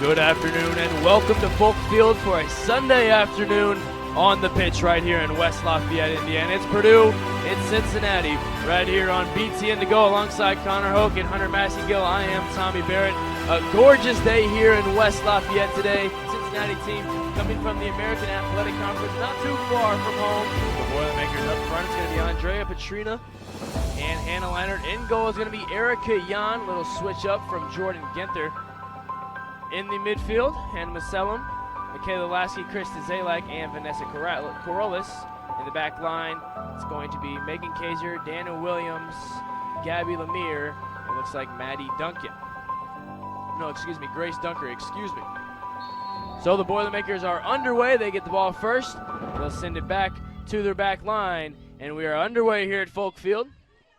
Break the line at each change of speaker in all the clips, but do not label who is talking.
Good afternoon and welcome to Folk Field for a Sunday afternoon on the pitch right here in West Lafayette, Indiana. It's Purdue, it's Cincinnati, right here on BTN to go alongside Connor Hoke and Hunter Massey-Gill. I am Tommy Barrett. A gorgeous day here in West Lafayette today. Cincinnati team coming from the American Athletic Conference, not too far from home. The Boilermakers up front, it's going to be Andrea, Petrina, and Hannah Leinert. In goal is going to be Erica Jan. Little switch up from Jordan Ginther. In the midfield, and Macellum, Michaela Lasky, Krista Zalak, and Vanessa Corollas. In the back line, it's going to be Megan Kaiser, Dana Williams, Gabby Lemire, it looks like Maddie Duncan. No, excuse me, Grace Dunker, excuse me. So the Boilermakers are underway. They get the ball first. They'll send it back to their back line, and we are underway here at Folk Field.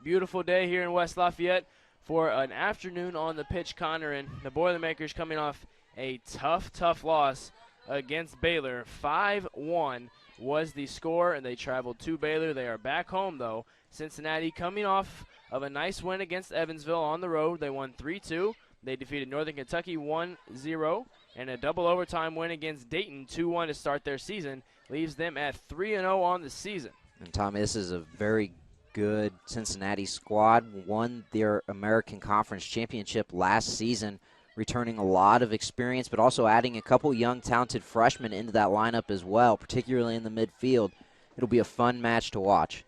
Beautiful day here in West Lafayette for an afternoon on the pitch, Connor, and the Boilermakers coming off a tough loss against Baylor. 5-1 was the score, and they traveled to Baylor. They are back home, though. Cincinnati coming off of a nice win against Evansville on the road. They won 3-2. They defeated Northern Kentucky 1-0, and a double overtime win against Dayton 2-1 to start their season. Leaves them at 3-0 on the season.
And Tommy, this is a very good Cincinnati squad. Won their American Conference Championship last season, returning a lot of experience, but also adding a couple young, talented freshmen into that lineup as well, particularly in the midfield. It'll be a fun match to watch.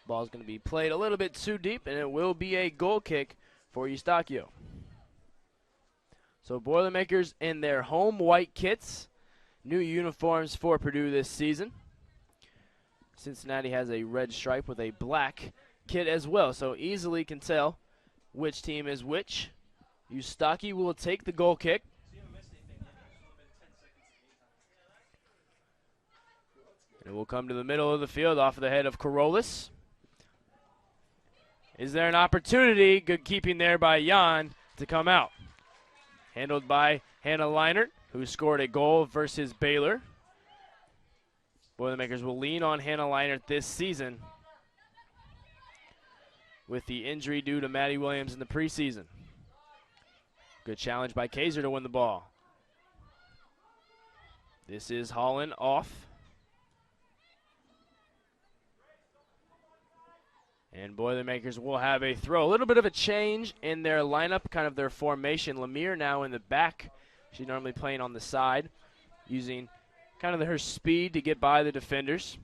Ball's going to be played a little bit too deep, and it will be a goal kick for Eustachio. So Boilermakers in their home white kits, new uniforms for Purdue this season. Cincinnati has a red stripe with a black kit as well, so easily can tell which team is which. Eustachio will take the goal kick. And it will come to the middle of the field off of the head of Corollas. Is there an opportunity? Good keeping there by Jan to come out. Handled by Hannah Leinert, who scored a goal versus Baylor. Boilermakers will lean on Hannah Leinert this season with the injury due to Maddie Williams in the preseason. Good challenge by Kaiser to win the ball. This is Holland off. And Boilermakers will have a throw. A little bit of a change in their lineup, kind of their formation. Lemire now in the back. She's normally playing on the side, using kind of her speed to get by the defenders.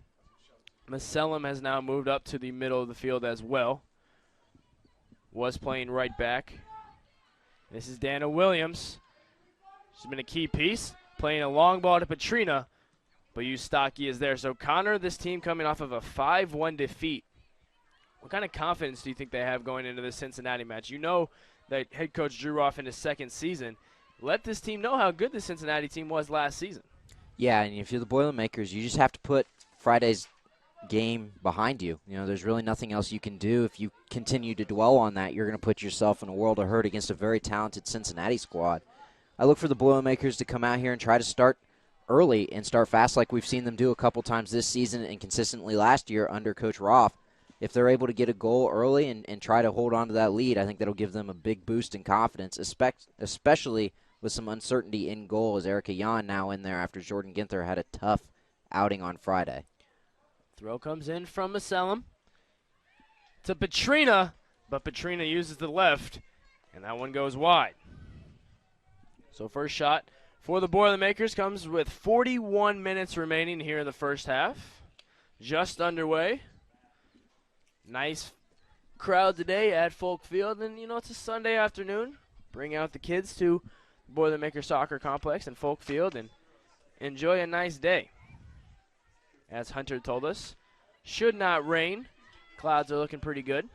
Macellum has now moved up to the middle of the field as well. Was playing right back. This is Dana Williams. She's been a key piece, playing a long ball to Petrina, but Eustachio is there. So Connor, this team coming off of a 5-1 defeat. What kind of confidence do you think they have going into this Cincinnati match? You know that head coach Drew Roth in his second season. Let this team know how good the Cincinnati team was last season. Yeah,
and if you're the Boilermakers, you just have to put Friday's game behind you. You know, there's really nothing else you can do. If you continue to dwell on that, you're going to put yourself in a world of hurt against a very talented Cincinnati squad. I look for the Boilermakers to come out here and try to start early and start fast like we've seen them do a couple times this season and consistently last year under Coach Roth. If they're able to get a goal early and try to hold on to that lead, I think that'll give them a big boost in confidence, especially with some uncertainty in goal as Erica Jan now in there after Jordan Ginther had a tough outing on Friday.
Throw comes in from Maselam to Petrina, but Petrina uses the left, and that one goes wide. So first shot for the Boilermakers comes with 41 minutes remaining here in the first half. Just underway. Nice crowd today at Folk Field, and you know it's a Sunday afternoon. Bring out the kids to Boilermaker Soccer Complex and Folk Field and enjoy a nice day. As Hunter told us, should not rain. Clouds are looking pretty good.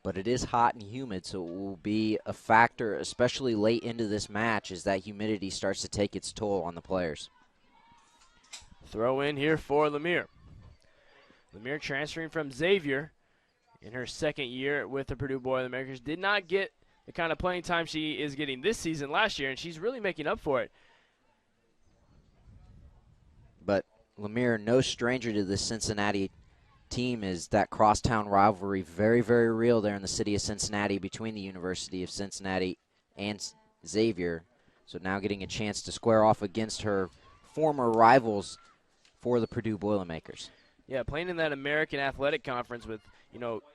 But it is hot and humid, so it will be a factor, especially late into this match, as that humidity starts to take its toll on the players.
Throw in here for Lemire. Lemire transferring from Xavier in her second year with the Purdue Boilermakers. Did not get the kind of playing time she is getting this season last year, and she's really making up for it.
But Lemire, no stranger to the Cincinnati team, is that crosstown rivalry very, very real there in the city of Cincinnati between the University of Cincinnati and Xavier. So now getting a chance to square off against her former rivals for the Purdue Boilermakers.
Yeah, playing in that American Athletic Conference with,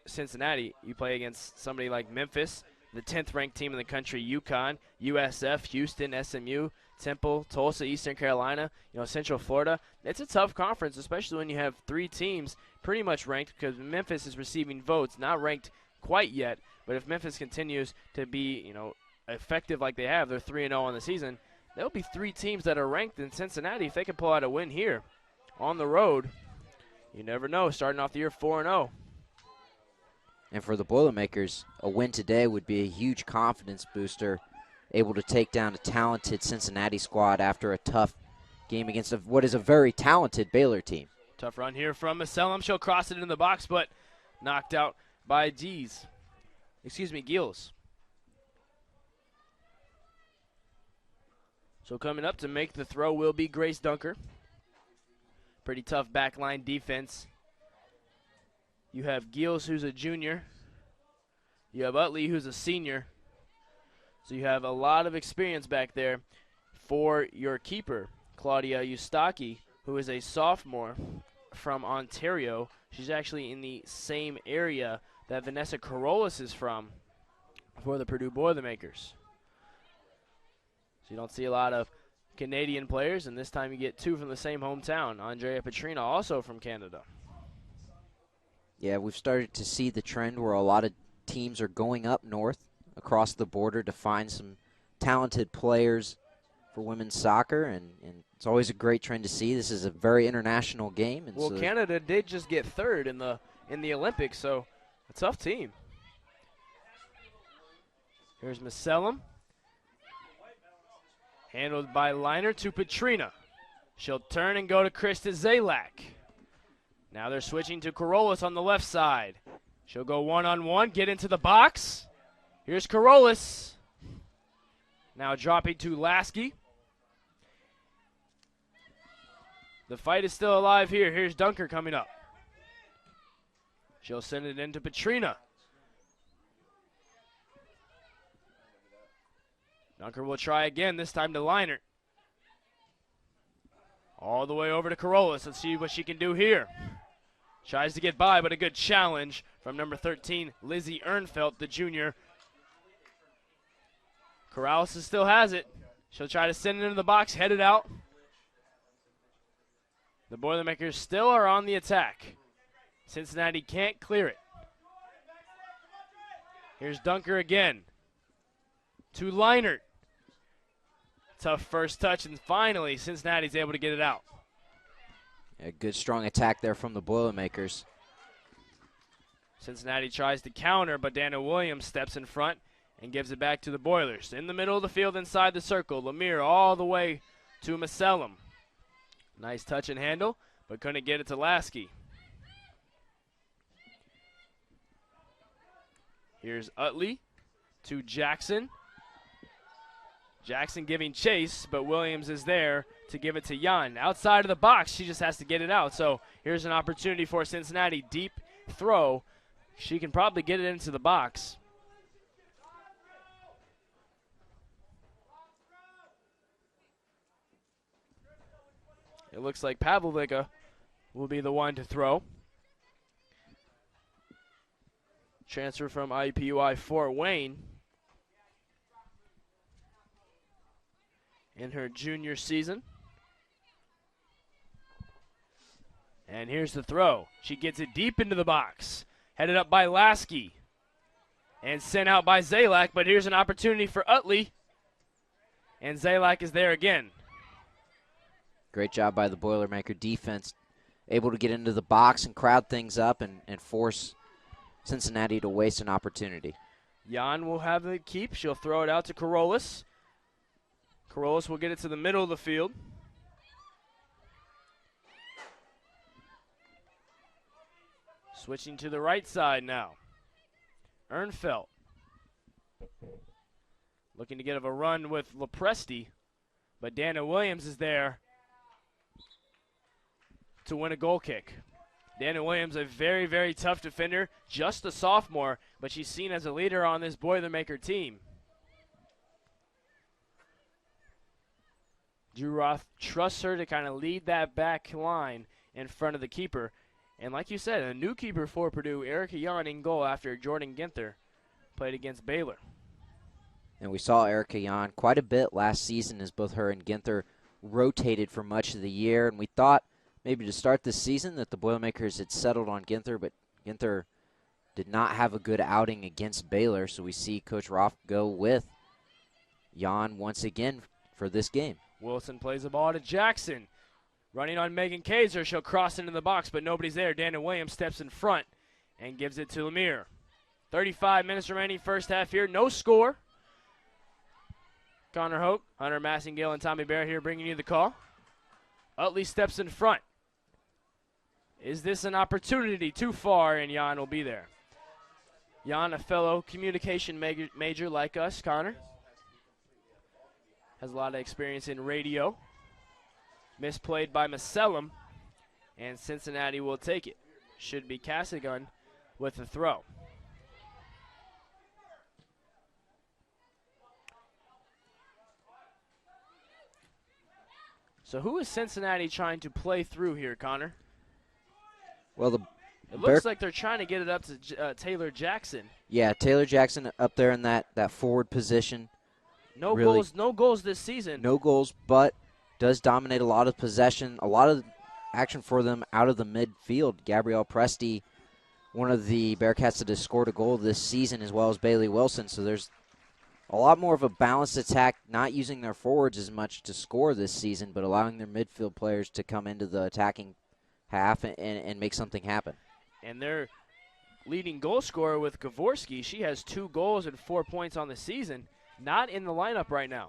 Cincinnati, you play against somebody like Memphis, the 10th ranked team in the country, UConn, USF, Houston, SMU, Temple, Tulsa, Eastern Carolina, Central Florida. It's a tough conference, especially when you have 3 teams pretty much ranked, because Memphis is receiving votes, not ranked quite yet. But if Memphis continues to be, effective like they have, they're 3-0 on the season, there'll be 3 teams that are ranked in Cincinnati if they can pull out a win here on the road. You never know, starting off the year 4-0.
And for the Boilermakers, a win today would be a huge confidence booster, able to take down a talented Cincinnati squad after a tough game against what is a very talented Baylor team.
Tough run here from Maselam. She'll cross it in the box, but knocked out by Gills. So coming up to make the throw will be Grace Dunker. Pretty tough backline defense. You have Gills, who's a junior. You have Utley, who's a senior. So you have a lot of experience back there for your keeper, Claudia Eustaki, who is a sophomore from Ontario. She's actually in the same area that Vanessa Corollas is from for the Purdue Boilermakers. So you don't see a lot of Canadian players, and this time you get 2 from the same hometown. Andrea Petrina, also from Canada.
Yeah, we've started to see the trend where a lot of teams are going up north across the border to find some talented players for women's soccer, and it's always a great trend to see. This is a very international game. And
well,
so
Canada did just get 3rd in the Olympics, so a tough team. Here's Macellum. Handled by Liner to Petrina. She'll turn and go to Krista Zalak. Now they're switching to Corollas on the left side. She'll go one-on-one, get into the box. Here's Corollas. Now dropping to Lasky. The fight is still alive here. Here's Dunker coming up. She'll send it into Petrina. Dunker will try again, this time to Liner. All the way over to Corollas. Let's see what she can do here. Tries to get by, but a good challenge from number 13, Lizzie Ernfelt, the junior. Corollas still has it. She'll try to send it into the box, head it out. The Boilermakers still are on the attack. Cincinnati can't clear it. Here's Dunker again. To Leinert. Tough first touch, and finally Cincinnati's able to get it out.
A good strong attack there from the Boilermakers.
Cincinnati tries to counter, but Dana Williams steps in front and gives it back to the Boilers. In the middle of the field inside the circle, Lemire all the way to Maselam. Nice touch and handle, but couldn't get it to Lasky. Here's Utley to Jackson. Jackson giving chase, but Williams is there to give it to Jan. Outside of the box, she just has to get it out. So here's an opportunity for Cincinnati. Deep throw. She can probably get it into the box. It looks like Pavlovica will be the one to throw. Transfer from Iupui Fort Wayne in her junior season. And here's the throw. She gets it deep into the box. Headed up by Lasky. And sent out by Zalak, but here's an opportunity for Utley. And Zalak is there again.
Great job by the Boilermaker defense. Able to get into the box and crowd things up and force Cincinnati to waste an opportunity.
Jan will have the keep. She'll throw it out to Corollas. Corollas will get it to the middle of the field. Switching to the right side now. Ernfelt. Looking to get a run with Lapresti, but Dana Williams is there to win a goal kick. Dana Williams, a very, very tough defender, just a sophomore, but she's seen as a leader on this Boilermaker team. Drew Roth trusts her to kind of lead that back line in front of the keeper. And like you said, a new keeper for Purdue, Erica Yan in goal after Jordan Ginther played against Baylor.
And we saw Erica Yan quite a bit last season as both her and Ginther rotated for much of the year. And we thought maybe to start this season that the Boilermakers had settled on Ginther, but Ginther did not have a good outing against Baylor. So we see Coach Roth go with Yan once again for this game.
Wilson plays the ball to Jackson. Running on Megan Kaiser. She'll cross into the box, but nobody's there. Dana Williams steps in front and gives it to Lemire. 35 minutes remaining first half here. No score. Connor Hoke, Hunter Massingale, and Tommy Bear here bringing you the call. Utley steps in front. Is this an opportunity? Too far, and Jan will be there. Jan, a fellow communication major like us, Connor. Has a lot of experience in radio. Misplayed by Macellum, and Cincinnati will take it. Should be Casagun with the throw. So who is Cincinnati trying to play through here, Connor?
Well,
it looks like they're trying to get it up to Taylor Jackson.
Yeah, Taylor Jackson up there in that forward position.
No goals this season.
No goals, but does dominate a lot of possession, a lot of action for them out of the midfield. Gabrielle Presti, one of the Bearcats that has scored a goal this season, as well as Bailey Wilson. So there's a lot more of a balanced attack, not using their forwards as much to score this season, but allowing their midfield players to come into the attacking half and make something happen.
And their leading goal scorer with Gavorski, she has 2 goals and 4 points on the season. Not in the lineup right now.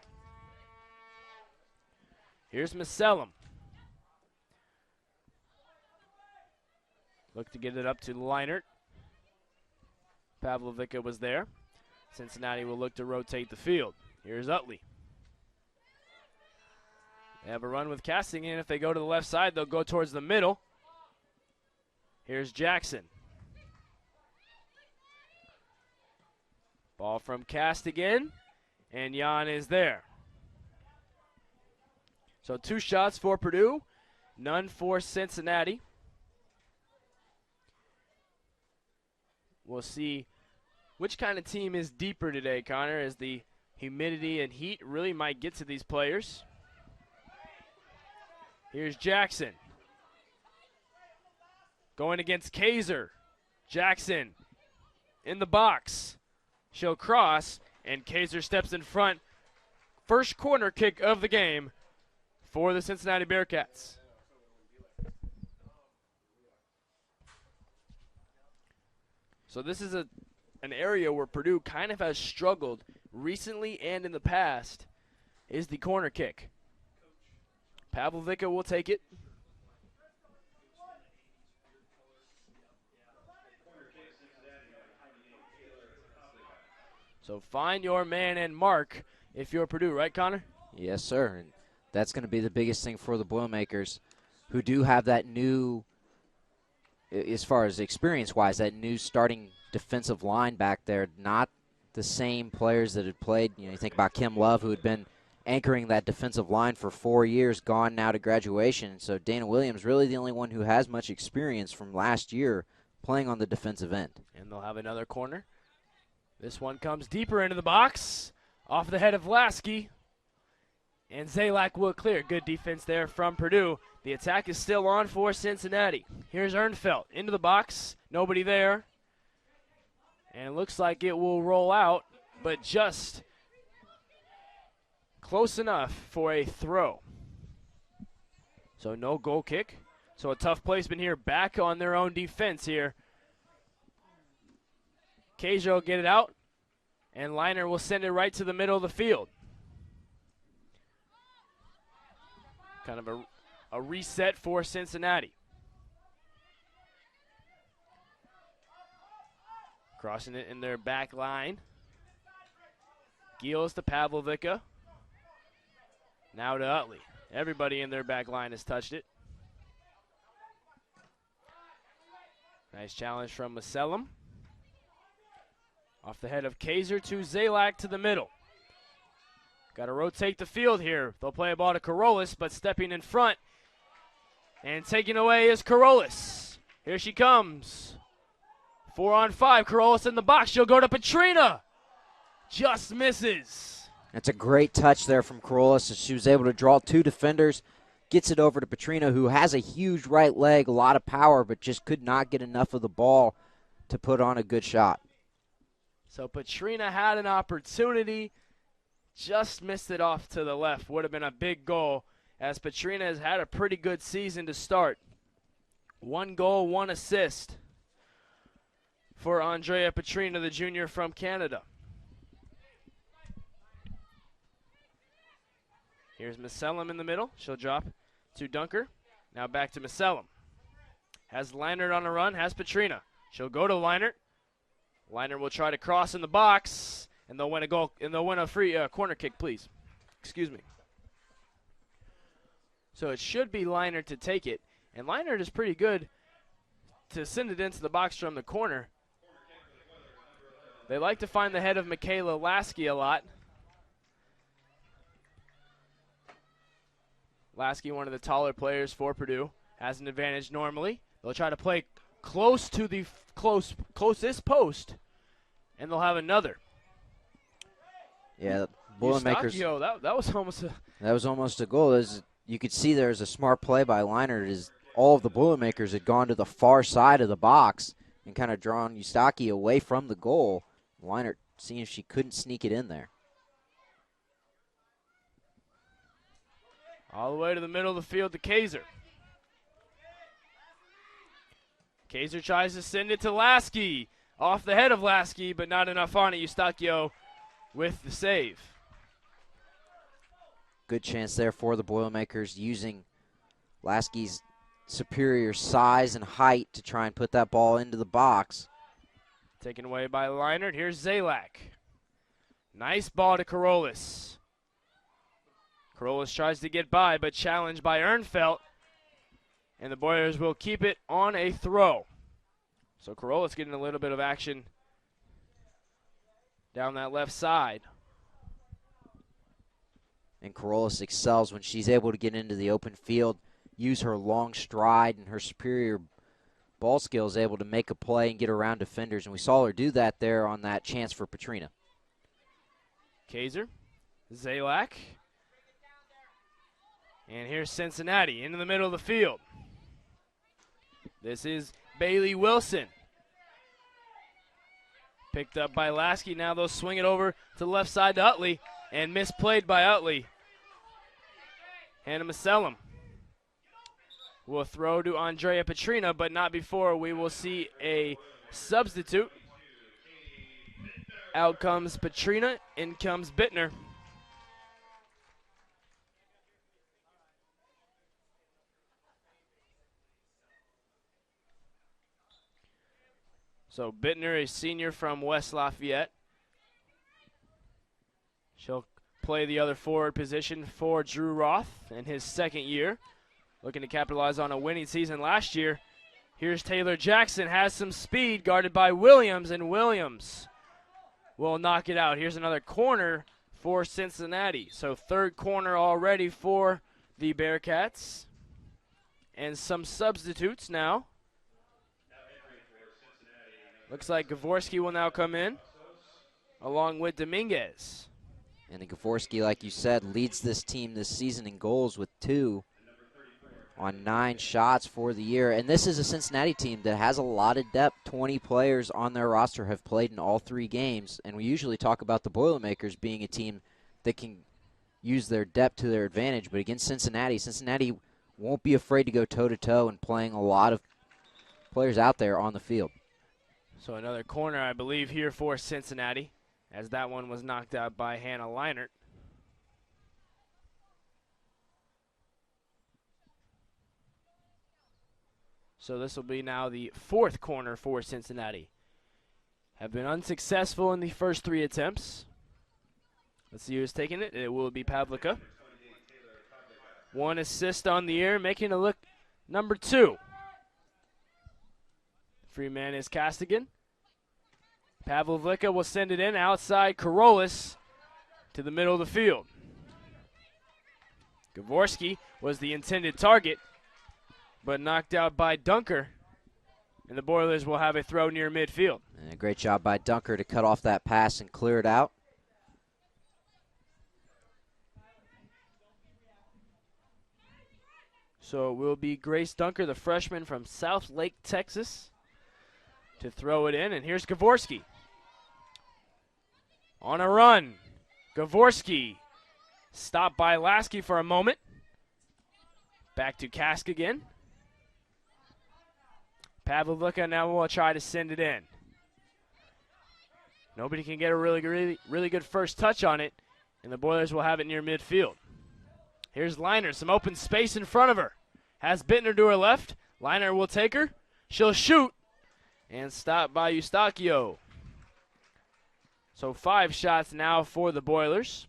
Here's Macellum. Look to get it up to Leinert. Pavlovica was there. Cincinnati will look to rotate the field. Here's Utley. They have a run with Castigan. If they go to the left side, they'll go towards the middle. Here's Jackson. Ball from Castigan, and Jan is there. So 2 shots for Purdue, none for Cincinnati. We'll see which kind of team is deeper today, Connor, as the humidity and heat really might get to these players. Here's Jackson. Going against Kaiser. Jackson in the box. She'll cross, and Kaiser steps in front. First corner kick of the game for the Cincinnati Bearcats. So this is an area where Purdue kind of has struggled recently and in the past, is the corner kick. Pavlovica will take it. So find your man and mark if you're Purdue, right, Connor?
Yes, sir. And that's going to be the biggest thing for the Boilermakers, who do have that new, as far as experience-wise, that new starting defensive line back there. Not the same players that had played. You think about Kim Love, who had been anchoring that defensive line for 4 years, gone now to graduation. So Dana Williams really the only one who has much experience from last year playing on the defensive end.
And they'll have another corner. This one comes deeper into the box, off the head of Lasky. And Zalak will clear. Good defense there from Purdue. The attack is still on for Cincinnati. Here's Ernfelt into the box. Nobody there. And it looks like it will roll out, but just close enough for a throw. So no goal kick. So a tough placement here, back on their own defense here. Kaiser will get it out, and Liner will send it right to the middle of the field. Kind of a reset for Cincinnati. Crossing it in their back line. Giels to Pavlovica. Now to Utley. Everybody in their back line has touched it. Nice challenge from Maselam. Off the head of Kaiser to Zalak to the middle. Got to rotate the field here. They'll play a ball to Corollas, but stepping in front and taking away is Corollas. Here she comes. 4-on-5. Corollas in the box. She'll go to Petrina. Just misses.
That's a great touch there from Corollas. She was able to draw 2 defenders. Gets it over to Petrina, who has a huge right leg, a lot of power, but just could not get enough of the ball to put on a good shot.
So Petrina had an opportunity, just missed it off to the left. Would have been a big goal, as Petrina has had a pretty good season to start. 1 goal, 1 assist for Andrea Petrina, the junior from Canada. Here's Macellum in the middle. She'll drop to Dunker. Now back to Macellum. Has Leinert on a run. Has Petrina. She'll go to Leinert. Leinert will try to cross in the box, and they'll win a goal. And they'll win a free corner kick, please. Excuse me. So it should be Leinert to take it, and Leinert is pretty good to send it into the box from the corner. They like to find the head of Michaela Lasky a lot. Lasky, one of the taller players for Purdue, has an advantage normally. They'll try to play close to the closest post, and they'll have another.
Yeah, the Boilermakers.
That was almost a
goal. You could see there's a smart play by Leinert. Is all of the Boilermakers had gone to the far side of the box and kind of drawn Eustaki away from the goal. Leinert seeing if she couldn't sneak it in there.
All the way to the middle of the field to Kaiser. Kaiser tries to send it to Lasky. Off the head of Lasky, but not enough on it. Eustachio with the save.
Good chance there for the Boilermakers, using Lasky's superior size and height to try and put that ball into the box.
Taken away by Leinert. Here's Zalak. Nice ball to Corollas. Corollas tries to get by, but challenged by Ernfelt. And the Boilers will keep it on a throw. So Corollas getting a little bit of action down that left side.
And Corollas excels when she's able to get into the open field, use her long stride and her superior ball skills, able to make a play and get around defenders. And we saw her do that there on that chance for Petrina.
Kaiser, Zalak. And here's Cincinnati into the middle of the field. This is Bayley Wilson. Picked up by Lasky. Now they'll swing it over to the left side to Utley. And misplayed by Utley. Hannah Maselam will throw to Andrea Petrina, but not before we will see a substitute. Out comes Petrina. In comes Bittner. So Bittner, a senior from West Lafayette. She'll play the other forward position for Drew Roth in his second year. Looking to capitalize on a winning season last year. Here's Taylor Jackson, has some speed, guarded by Williams, and Williams will knock it out. Here's another corner for Cincinnati. So third corner already for the Bearcats. And some substitutes now. Looks like Gavorski will now come in, along with Dominguez.
And Gavorski, like you said, leads this team this season in goals with 2 on 9 shots for the year. And this is a Cincinnati team that has a lot of depth. 20 players on their roster have played in all 3 games. And we usually talk about the Boilermakers being a team that can use their depth to their advantage. But against Cincinnati, Cincinnati won't be afraid to go toe-to-toe and playing a lot of players out there on the field.
So another corner, I believe, here for Cincinnati, as that one was knocked out by Hannah Leinert. So this will be now the 4th corner for Cincinnati. Have been unsuccessful in the first 3 attempts. Let's see who's taking it. It will be Pavlovica. 1 assist on the year, making it look number 2. Free man is Castigan. Pavlovica will send it in outside Corollas to the middle of the field. Gavorski was the intended target, but knocked out by Dunker. And the Boilers will have a throw near midfield.
And a great job by Dunker to cut off that pass and clear it out.
So it will be Grace Dunker, the freshman from South Lake, Texas, to throw it in. And here's Gavorski. On a run. Gavorski stopped by Lasky for a moment. Back to Kask again. Pavlovica now will try to send it in. Nobody can get a really good first touch on it, and the Boilers will have it near midfield. Here's Liner, some open space in front of her. Has Bittner to her left. Liner will take her. She'll shoot, and stopped by Eustachio. So 5 shots now for the Boilers.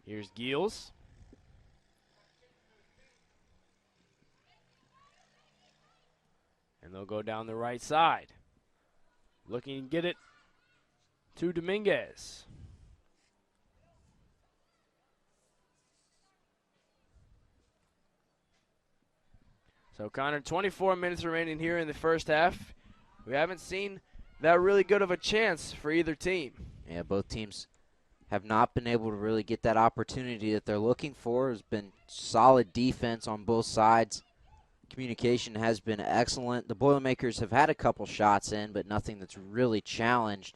Here's Giels. And they'll go down the right side. Looking to get it to Dominguez. So, Connor, 24 minutes remaining here in the first half. We haven't seen that really good of a chance for either team.
Yeah, both teams have not been able to really get that opportunity that they're looking for. There's been solid defense on both sides. Communication has been excellent. The Boilermakers have had a couple shots in, but nothing that's really challenged.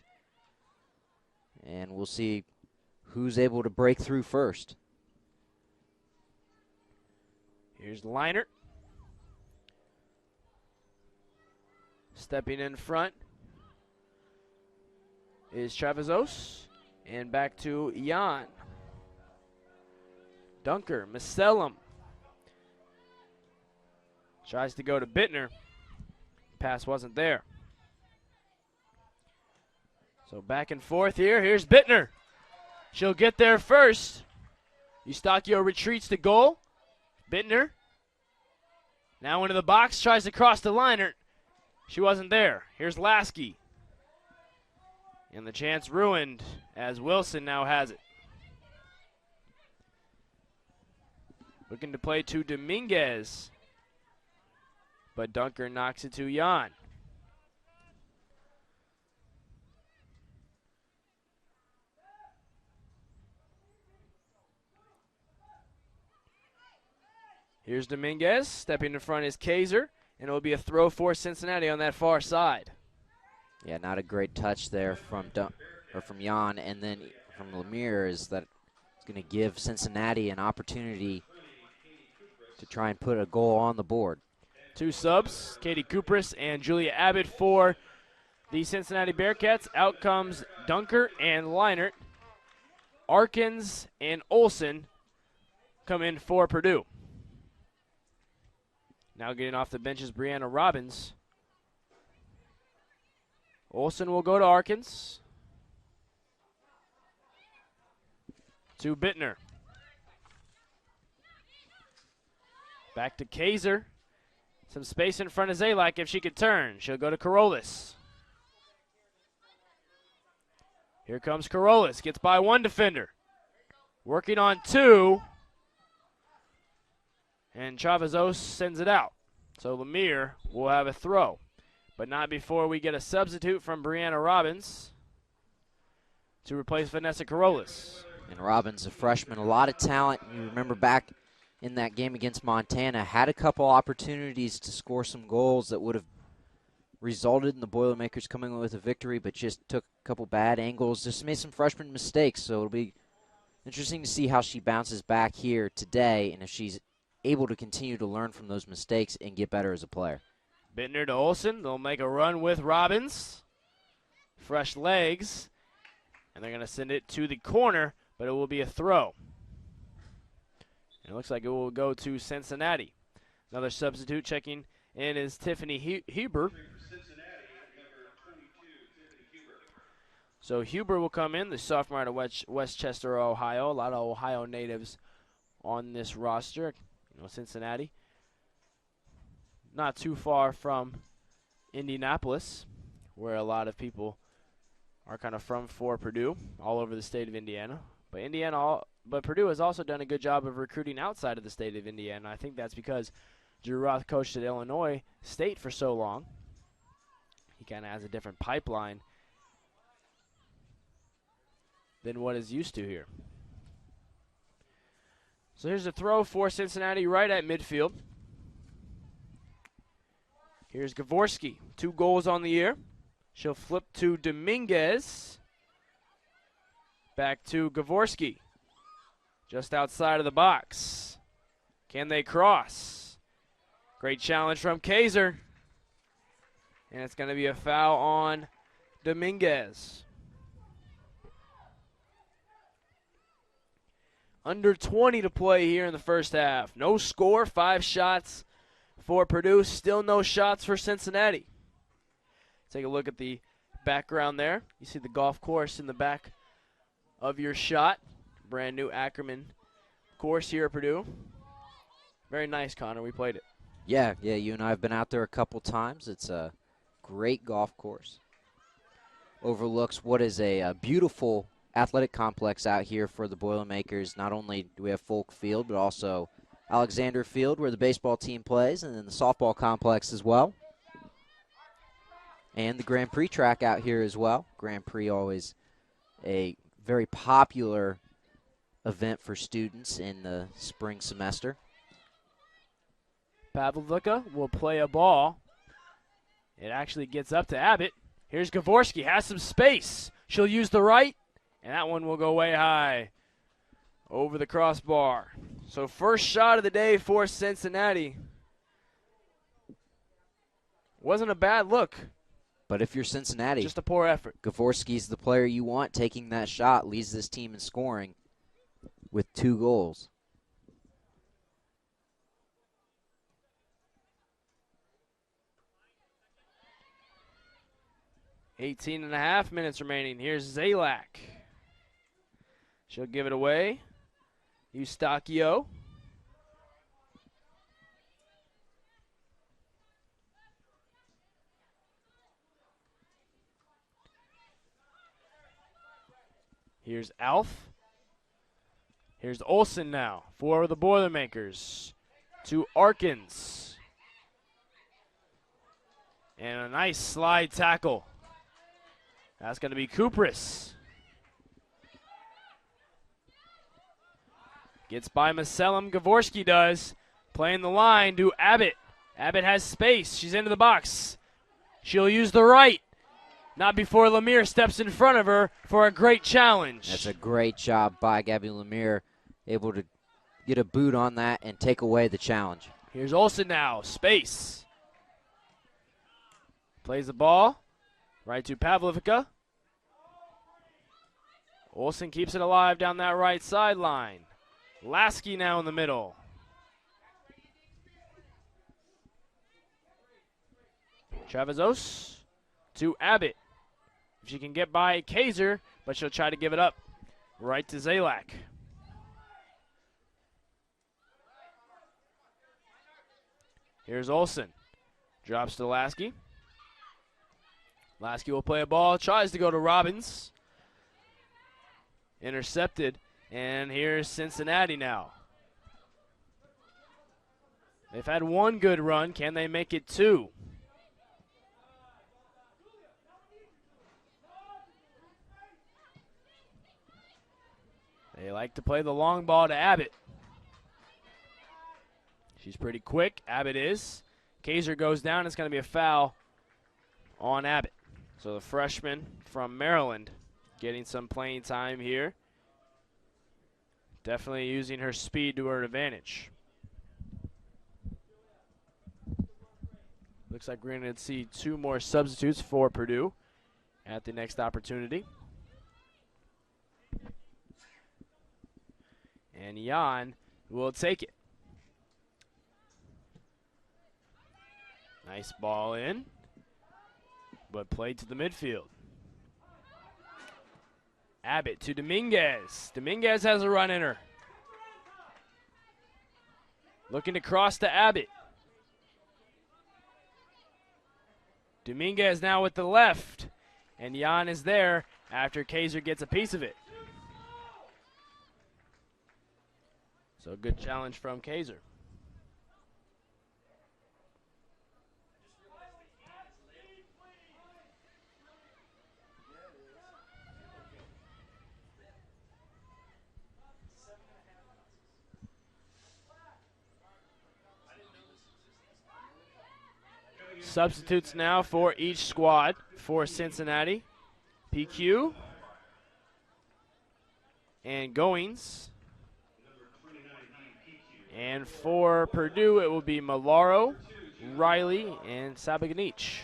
And we'll see who's able to break through first.
Here's Liner. Stepping in front is Travazos. And back to Jan. Dunker, Macellum. Tries to go to Bittner. Pass wasn't there. So back and forth here. Here's Bittner. She'll get there first. Eustachio retreats to goal. Bittner. Now into the box. Tries to cross the liner. She wasn't there. Here's Lasky. And the chance ruined as Wilson now has it. Looking to play to Dominguez. But Dunker knocks it to Jan. Here's Dominguez. Stepping in front is Kaiser. And it will be a throw for Cincinnati on that far side.
Yeah, not a great touch there from Jan, and then from Lemire is that it's going to give Cincinnati an opportunity to try and put a goal on the board.
2 subs, Katie Kupris and Julia Abbott for the Cincinnati Bearcats. Out comes Dunker and Leinert. Arkins and Olsen come in for Purdue. Now getting off the bench is Brianna Robbins. Olsen will go to Arkins. To Bittner. Back to Kaiser. Some space in front of Zalak if she could turn. She'll go to Corollas. Here comes Corollas. Gets by 1 defender. Working on 2. And Travazos sends it out. So Lemire will have a throw. But not before we get a substitute from Brianna Robbins to replace Vanessa Corollas.
And Robbins, a freshman, a lot of talent. You remember back in that game against Montana, had a couple opportunities to score some goals that would have resulted in the Boilermakers coming with a victory, but just took a couple bad angles, just made some freshman mistakes. So it'll be interesting to see how she bounces back here today and if she's able to continue to learn from those mistakes and get better as a player.
Bittner to Olsen. They'll make a run with Robbins. Fresh legs. And they're going to send it to the corner, but it will be a throw. And it looks like it will go to Cincinnati. Another substitute checking in is Tiffany Huber. So Huber will come in, the sophomore out of Westchester, Ohio. A lot of Ohio natives on this roster. You know, Cincinnati, not too far from Indianapolis, where a lot of people are kind of for Purdue, all over the state of Indiana. But Purdue has also done a good job of recruiting outside of the state of Indiana. I think that's because Drew Roth coached at Illinois State for so long. He kind of has a different pipeline than what is used to here. So here's a throw for Cincinnati right at midfield. Here's Gavorski, 2 goals on the year. She'll flip to Dominguez. Back to Gavorski. Just outside of the box. Can they cross? Great challenge from Kaiser. And it's going to be a foul on Dominguez. Under 20 to play here in the first half. No score, 5 shots for Purdue. Still no shots for Cincinnati. Take a look at the background there. You see the golf course in the back of your shot. Brand new Ackerman course here at Purdue. Very nice, Connor. We played it.
Yeah, you and I have been out there a couple times. It's a great golf course. Overlooks what is a beautiful athletic complex out here for the Boilermakers. Not only do we have Folk Field, but also Alexander Field, where the baseball team plays, and then the softball complex as well. And the Grand Prix track out here as well. Grand Prix always a very popular event for students in the spring semester.
Pavlovica will play a ball. It actually gets up to Abbott. Here's Gavorski, has some space. She'll use the right, and that one will go way high over the crossbar. So first shot of the day for Cincinnati. Wasn't a bad look.
But if you're Cincinnati,
just a poor effort.
Gavorski's the player you want. Taking that shot leads this team in scoring with 2 goals.
Eighteen and a half minutes remaining. Here's Zalak. She'll give it away. Eustachio. Here's Alf. Here's Olsen now for the Boilermakers. To Arkins. And a nice slide tackle. That's going to be Kupris. Gets by Macellum. Gavorski does. Playing the line to Abbott. Abbott has space. She's into the box. She'll use the right. Not before Lemire steps in front of her for a great challenge.
That's a great job by Gabby Lemire. Able to get a boot on that and take away the challenge.
Here's Olsen now. Space. Plays the ball. Right to Pavlovica. Olsen keeps it alive down that right sideline. Lasky now in the middle. Travazos to Abbott. If she can get by Kaiser, but she'll try to give it up. Right to Zalak. Here's Olsen. Drops to Lasky. Lasky will play a ball. Tries to go to Robbins. Intercepted. And here's Cincinnati now. They've had 1 good run. Can they make it 2? They like to play the long ball to Abbott. She's pretty quick. Abbott is. Kaiser goes down. It's going to be a foul on Abbott. So the freshman from Maryland getting some playing time here. Definitely using her speed to her advantage. Looks like we're going to see 2 more substitutes for Purdue at the next opportunity. And Jan will take it. Nice ball in, but played to the midfield. Abbott to Dominguez. Dominguez has a run in her. Looking to cross to Abbott. Dominguez now with the left. And Jan is there after Kaiser gets a piece of it. So good challenge from Kaiser. Substitutes now for each squad for Cincinnati. PQ and Goings. And for Purdue, it will be Malaro, Riley, and Sabaganich.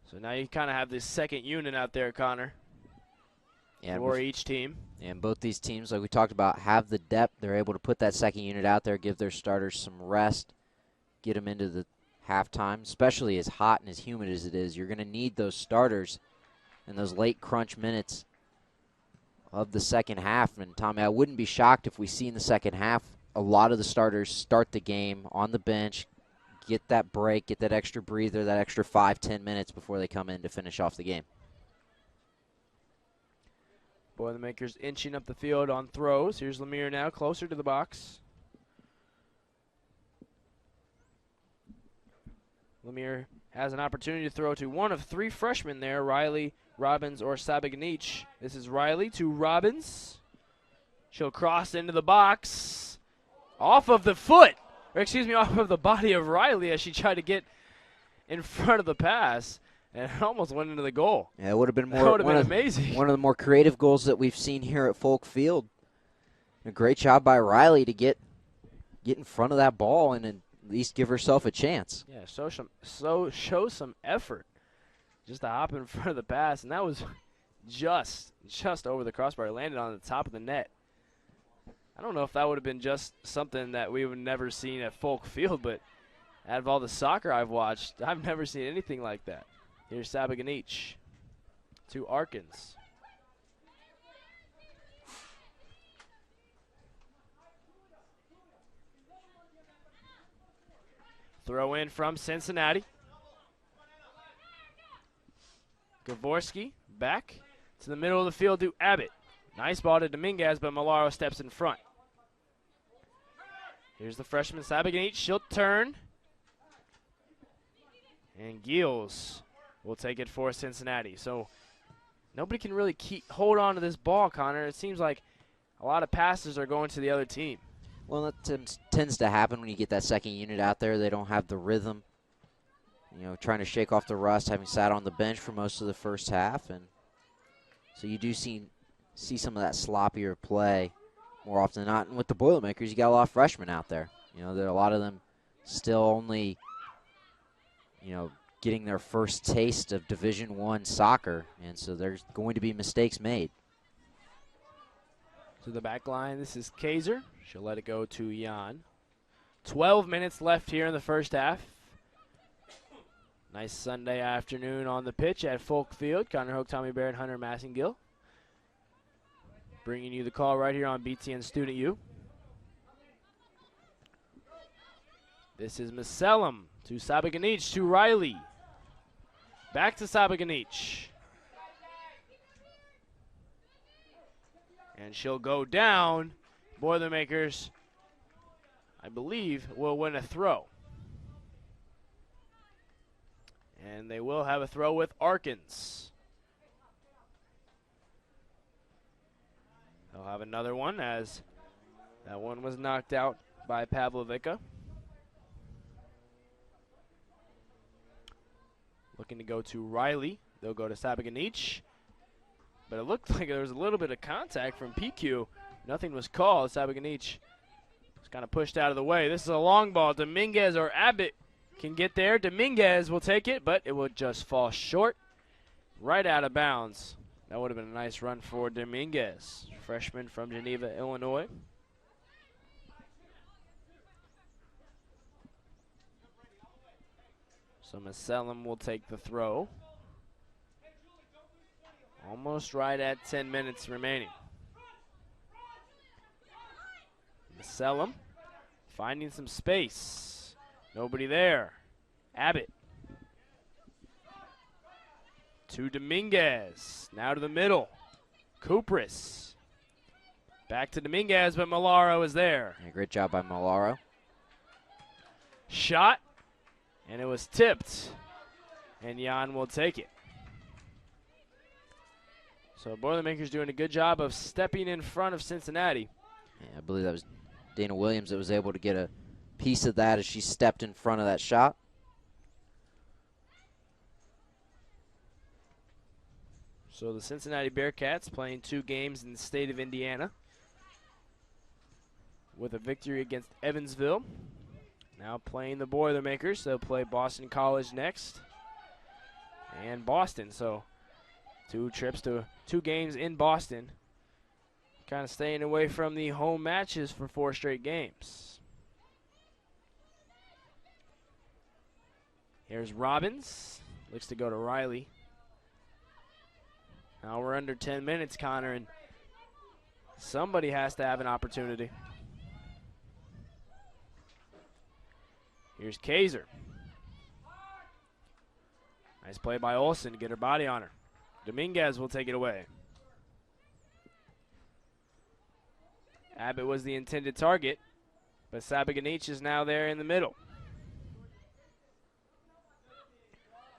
So now you kind of have this second unit out there, Connor.
Yeah,
for each team.
And both these teams, like we talked about, have the depth. They're able to put that second unit out there, give their starters some rest, get them into the halftime, especially as hot and as humid as it is. You're going to need those starters in those late crunch minutes of the second half. And, Tommy, I wouldn't be shocked if we see in the second half a lot of the starters start the game on the bench, get that break, get that extra breather, that extra 5-10 minutes before they come in to finish off the game.
Boilermakers inching up the field on throws. Here's Lemire now, closer to the box. Lemire has an opportunity to throw to one of three freshmen there, Riley, Robbins, or Sabaganich. This is Riley to Robbins. She'll cross into the box. Off of the foot, or excuse me, off of the body of Riley as she tried to get in front of the pass. And it almost went into the goal.
Yeah, it would have been more.
That would have been amazing.
One of the more creative goals that we've seen here at Folk Field. A great job by Riley to get in front of that ball and at least give herself a chance.
Yeah, show some effort just to hop in front of the pass, and that was just over the crossbar. It landed on the top of the net. I don't know if that would have been just something that we would never seen at Folk Field, but out of all the soccer I've watched, I've never seen anything like that. Here's Sabaganich to Arkins. Throw in from Cincinnati. Gavorski back to the middle of the field to Abbott. Nice ball to Dominguez, but Malaro steps in front. Here's the freshman Sabaganich. She'll turn. And Giles will take it for Cincinnati. So nobody can really hold on to this ball, Connor. It seems like a lot of passes are going to the other team.
Well, that tends to happen when you get that second unit out there. They don't have the rhythm, trying to shake off the rust, having sat on the bench for most of the first half. And so you do see some of that sloppier play more often than not. And with the Boilermakers, you got a lot of freshmen out there. There are a lot of them still only, getting their first taste of Division I soccer, and so there's going to be mistakes made.
To the back line, this is Kaiser. She'll let it go to Jan. 12 minutes left here in the first half. Nice Sunday afternoon on the pitch at Folk Field. Connor Hoke, Tommy Barrett, Hunter Massengill. Bringing you the call right here on BTN Student U. This is Macellum to Sabaganich to Riley. Back to Sabaganich. And she'll go down. Boilermakers, I believe, will win a throw. And they will have a throw with Arkins. They'll have another one as that one was knocked out by Pavlovica. Looking to go to Riley. They'll go to Sabaganich. But it looked like there was a little bit of contact from PQ. Nothing was called. Sabaganich was kind of pushed out of the way. This is a long ball. Dominguez or Abbott can get there. Dominguez will take it, but it will just fall short. Right out of bounds. That would have been a nice run for Dominguez, freshman from Geneva, Illinois. So Maselam will take the throw. Almost right at 10 minutes remaining. Maselam Finding some space. Nobody there. Abbott. To Dominguez. Now to the middle. Kupris. Back to Dominguez, but Malaro is there.
Yeah, great job by Malaro.
Shot. And it was tipped. And Jan will take it. So Boilermakers doing a good job of stepping in front of Cincinnati.
Yeah, I believe that was Dana Williams that was able to get a piece of that as she stepped in front of that shot.
So the Cincinnati Bearcats playing 2 games in the state of Indiana with a victory against Evansville. Now playing the Boilermakers. They'll play Boston College next and Boston. So 2 trips to 2 games in Boston. Kind of staying away from the home matches for 4 straight games. Here's Robbins. Looks to go to Riley. Now we're under 10 minutes, Connor, and somebody has to have an opportunity. Here's Kaiser. Nice play by Olsen to get her body on her. Dominguez will take it away. Abbott was the intended target, but Sabaganich is now there in the middle.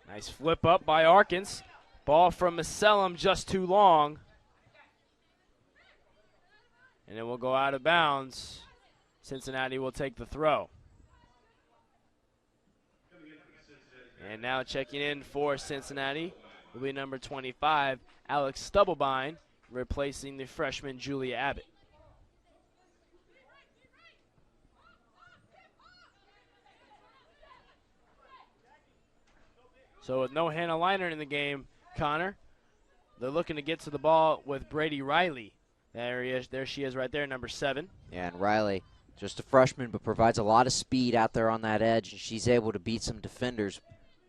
Nice flip up by Arkins. Ball from Macellum just too long. And it will go out of bounds. Cincinnati will take the throw. And now checking in for Cincinnati will be number 25, Alex Stubblebine, replacing the freshman Julia Abbott. So with no Hannah Liner in the game, Connor, they're looking to get to the ball with Brady Riley. There he is. There she is right there, number 7.
Yeah, and Riley, just a freshman, but provides a lot of speed out there on that edge, and she's able to beat some defenders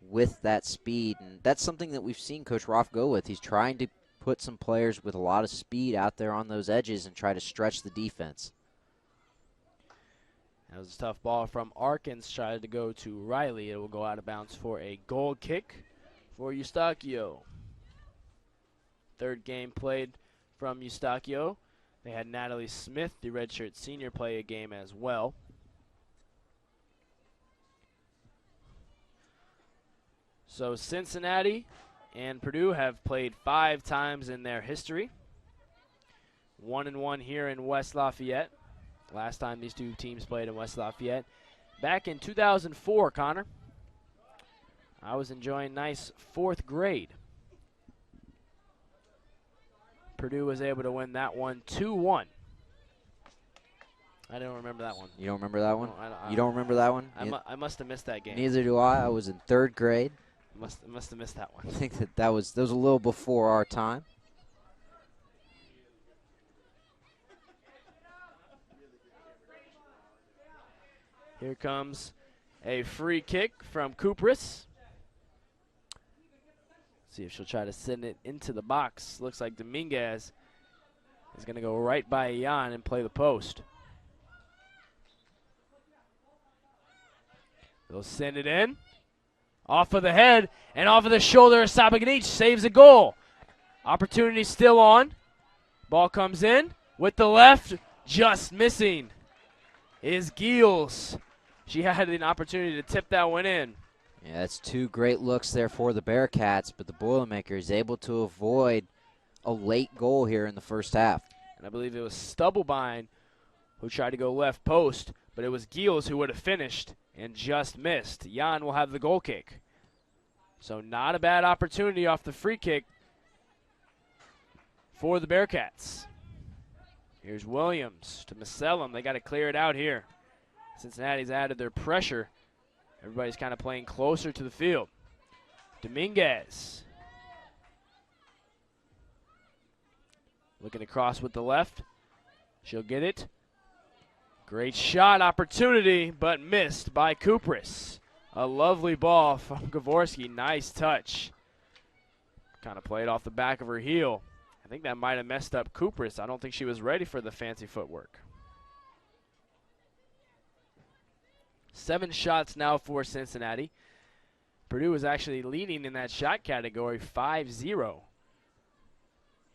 with that speed. And that's something that we've seen Coach Roth go with. He's trying to put some players with a lot of speed out there on those edges and try to stretch the defense.
That was a tough ball from Arkins. Tried to go to Riley. It will go out of bounds for a goal kick for Eustachio. 3rd game played from Eustachio. They had Natalie Smith, the redshirt senior, play a game as well. So Cincinnati and Purdue have played 5 times in their history. 1-1 here in West Lafayette. Last time these 2 teams played in West Lafayette. Back in 2004, Connor. I was enjoying nice 4th grade. Purdue was able to win that one 2-1. I don't remember that one.
You don't remember that one?
No,
you don't remember that one?
I must have missed that game.
Neither do I. I was in 3rd grade.
Must have missed that one.
I think that was a little before our time.
Here comes a free kick from Kupris. See if she'll try to send it into the box. Looks like Dominguez is going to go right by Jan and play the post. They'll send it in. Off of the head and off of the shoulder of Sabaganich. Saves a goal. Opportunity still on. Ball comes in with the left. Just missing is Giels. She had an opportunity to tip that one in.
Yeah, that's 2 great looks there for the Bearcats, but the Boilermakers able to avoid a late goal here in the first half.
And I believe it was Stubblebine who tried to go left post, but it was Giels who would have finished and just missed. Jan will have the goal kick. So not a bad opportunity off the free kick for the Bearcats. Here's Williams to Maselam. They got to clear it out here. Cincinnati's added their pressure. Everybody's kind of playing closer to the field. Dominguez. Looking across with the left. She'll get it. Great shot opportunity, but missed by Kupris. A lovely ball from Gavorski. Nice touch. Kind of played off the back of her heel. I think that might have messed up Kupris. I don't think she was ready for the fancy footwork. 7 shots now for Cincinnati. Purdue is actually leading in that shot category 5-0.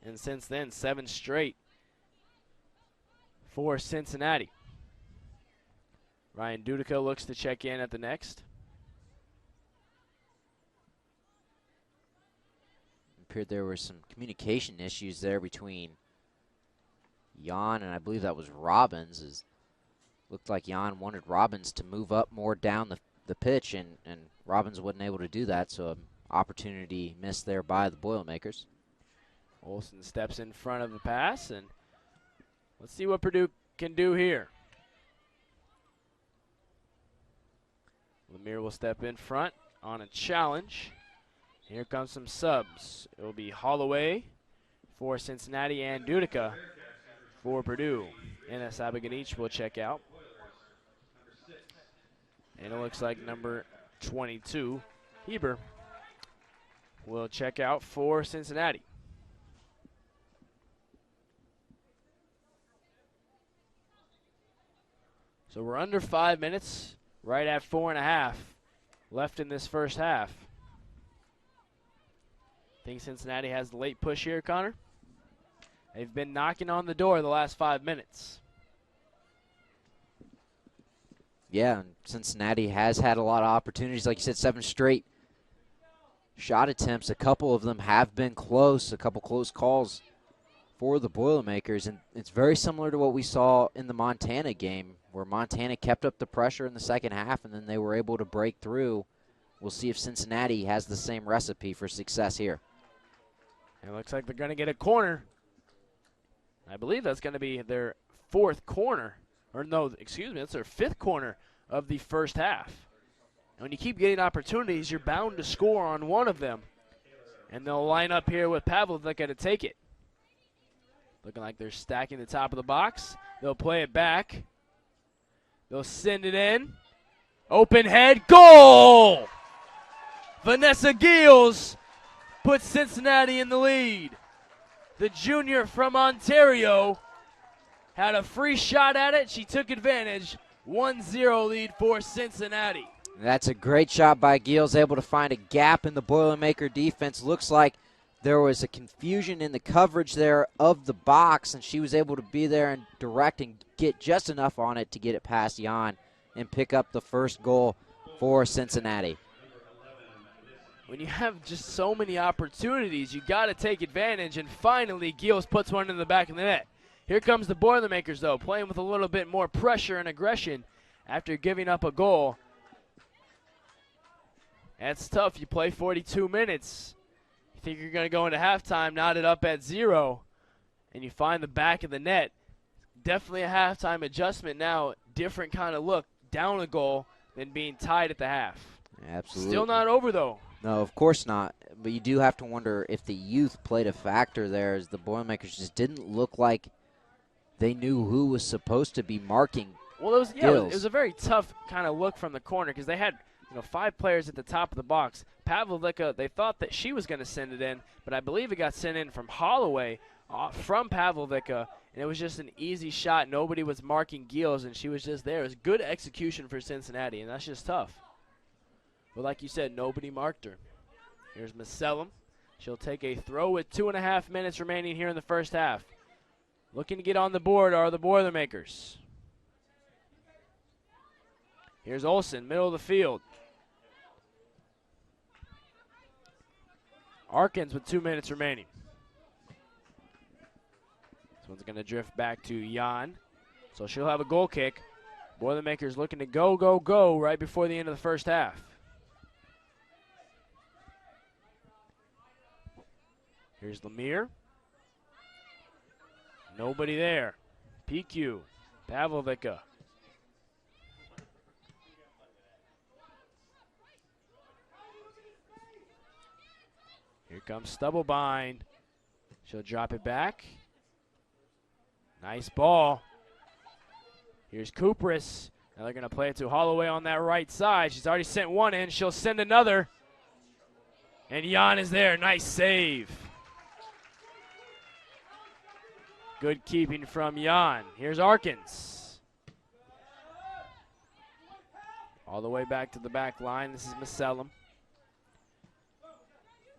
And since then, 7 straight for Cincinnati. Ryan Dudica looks to check in at the next.
It appeared there were some communication issues there between Jan and I believe that was Robbins. Looked like Jan wanted Robbins to move up more down the pitch, and Robbins wasn't able to do that, so an opportunity missed there by the Boilermakers.
Olsen steps in front of the pass, and let's see what Purdue can do here. Lemire will step in front on a challenge. Here comes some subs. It will be Holloway for Cincinnati and Dudica for Purdue. And Sabaganich will check out. And it looks like number 22, Heber, will check out for Cincinnati. So we're under 5 minutes, right at 4.5 left in this first half. Think Cincinnati has the late push here, Connor? They've been knocking on the door the last 5 minutes.
Yeah, and Cincinnati has had a lot of opportunities. Like you said, 7 straight shot attempts. A couple of them have been close, a couple close calls for the Boilermakers. And it's very similar to what we saw in the Montana game, where Montana kept up the pressure in the second half, and then they were able to break through. We'll see if Cincinnati has the same recipe for success here.
It looks like they're going to get a corner. I believe that's going to be their 4th corner. Or no, excuse me, that's their 5th corner of the first half. And when you keep getting opportunities, you're bound to score on one of them. And they'll line up here with Pavlovica to take it. Looking like they're stacking the top of the box. They'll play it back. They'll send it in. Open head, goal! Vanessa Giles puts Cincinnati in the lead. The junior from Ontario had a free shot at it. She took advantage. 1-0 lead for Cincinnati.
That's a great shot by Giles, able to find a gap in the Boilermaker defense. Looks like there was a confusion in the coverage there of the box, and she was able to be there and direct and get just enough on it to get it past Jan and pick up the first goal for Cincinnati.
When you have just so many opportunities, you got to take advantage, and finally Giles puts one in the back of the net. Here comes the Boilermakers, though, playing with a little bit more pressure and aggression after giving up a goal. That's tough. You play 42 minutes. You think you're going to go into halftime, knotted up at 0, and you find the back of the net. Definitely a halftime adjustment now. Different kind of look, down a goal than being tied at the half.
Absolutely.
Still not over, though.
No, of course not. But you do have to wonder if the youth played a factor there, as the Boilermakers just didn't look like they knew who was supposed to be marking.
Well, it was a very tough kind of look from the corner because they had 5 players at the top of the box. Pavlovica, they thought that she was going to send it in, but I believe it got sent in from Holloway from Pavlovica, and it was just an easy shot. Nobody was marking Giles, and she was just there. It was good execution for Cincinnati, and that's just tough. But like you said, nobody marked her. Here's Macellum. She'll take a throw with 2.5 minutes remaining here in the first half. Looking to get on the board are the Boilermakers. Here's Olsen, middle of the field. Arkins with 2 minutes remaining. This one's going to drift back to Jan. So she'll have a goal kick. Boilermakers looking to go right before the end of the first half. Here's Lemire. Nobody there. PQ. Pavlovica. Here comes Stubblebind. She'll drop it back. Nice ball. Here's Kupris. Now they're going to play it to Holloway on that right side. She's already sent one in. She'll send another. And Jan is there. Nice save. Good keeping from Jan. Here's Arkins. All the way back to the back line. This is Macellum.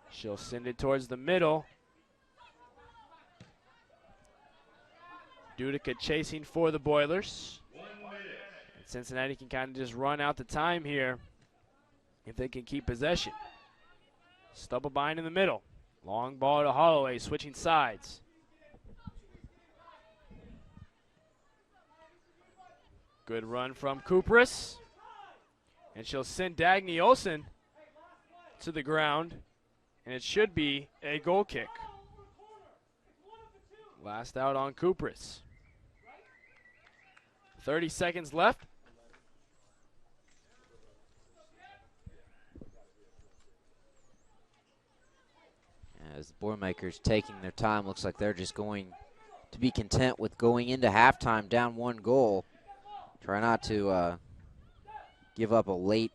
She'll send it towards the middle. Dudica chasing for the Boilers. And Cincinnati can kind of just run out the time here if they can keep possession. Stubblebine in the middle. Long ball to Holloway, switching sides. Good run from Kupris. And she'll send Dagny Olsen to the ground. And it should be a goal kick. Last out on Kupris. 30 seconds left.
As the Boilermakers taking their time, looks like they're just going to be content with going into halftime down 1 goal. Try not to give up a late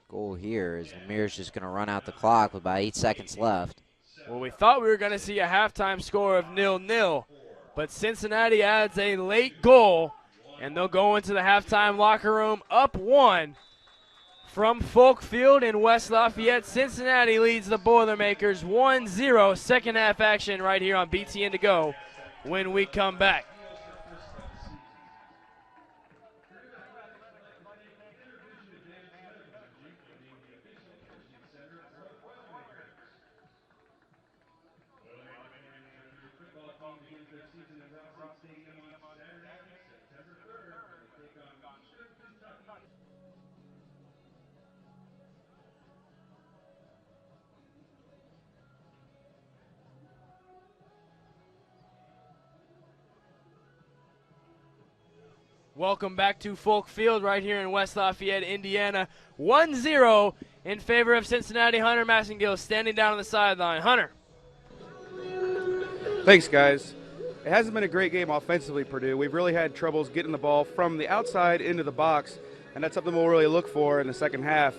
goal here, as Lemire's just going to run out the clock with about 8 seconds left.
Well, we thought we were going to see a halftime score of 0-0, but Cincinnati adds a late goal, and they'll go into the halftime locker room up 1 from Folk Field in West Lafayette. Cincinnati leads the Boilermakers 1-0. Second half action right here on BTN to go when we come back. Welcome back to Folk Field right here in West Lafayette, Indiana. 1-0 in favor of Cincinnati. Hunter Massengill standing down on the sideline. Hunter.
Thanks, guys. It hasn't been a great game offensively, Purdue. We've really had troubles getting the ball from the outside into the box, and that's something we'll really look for in the second half.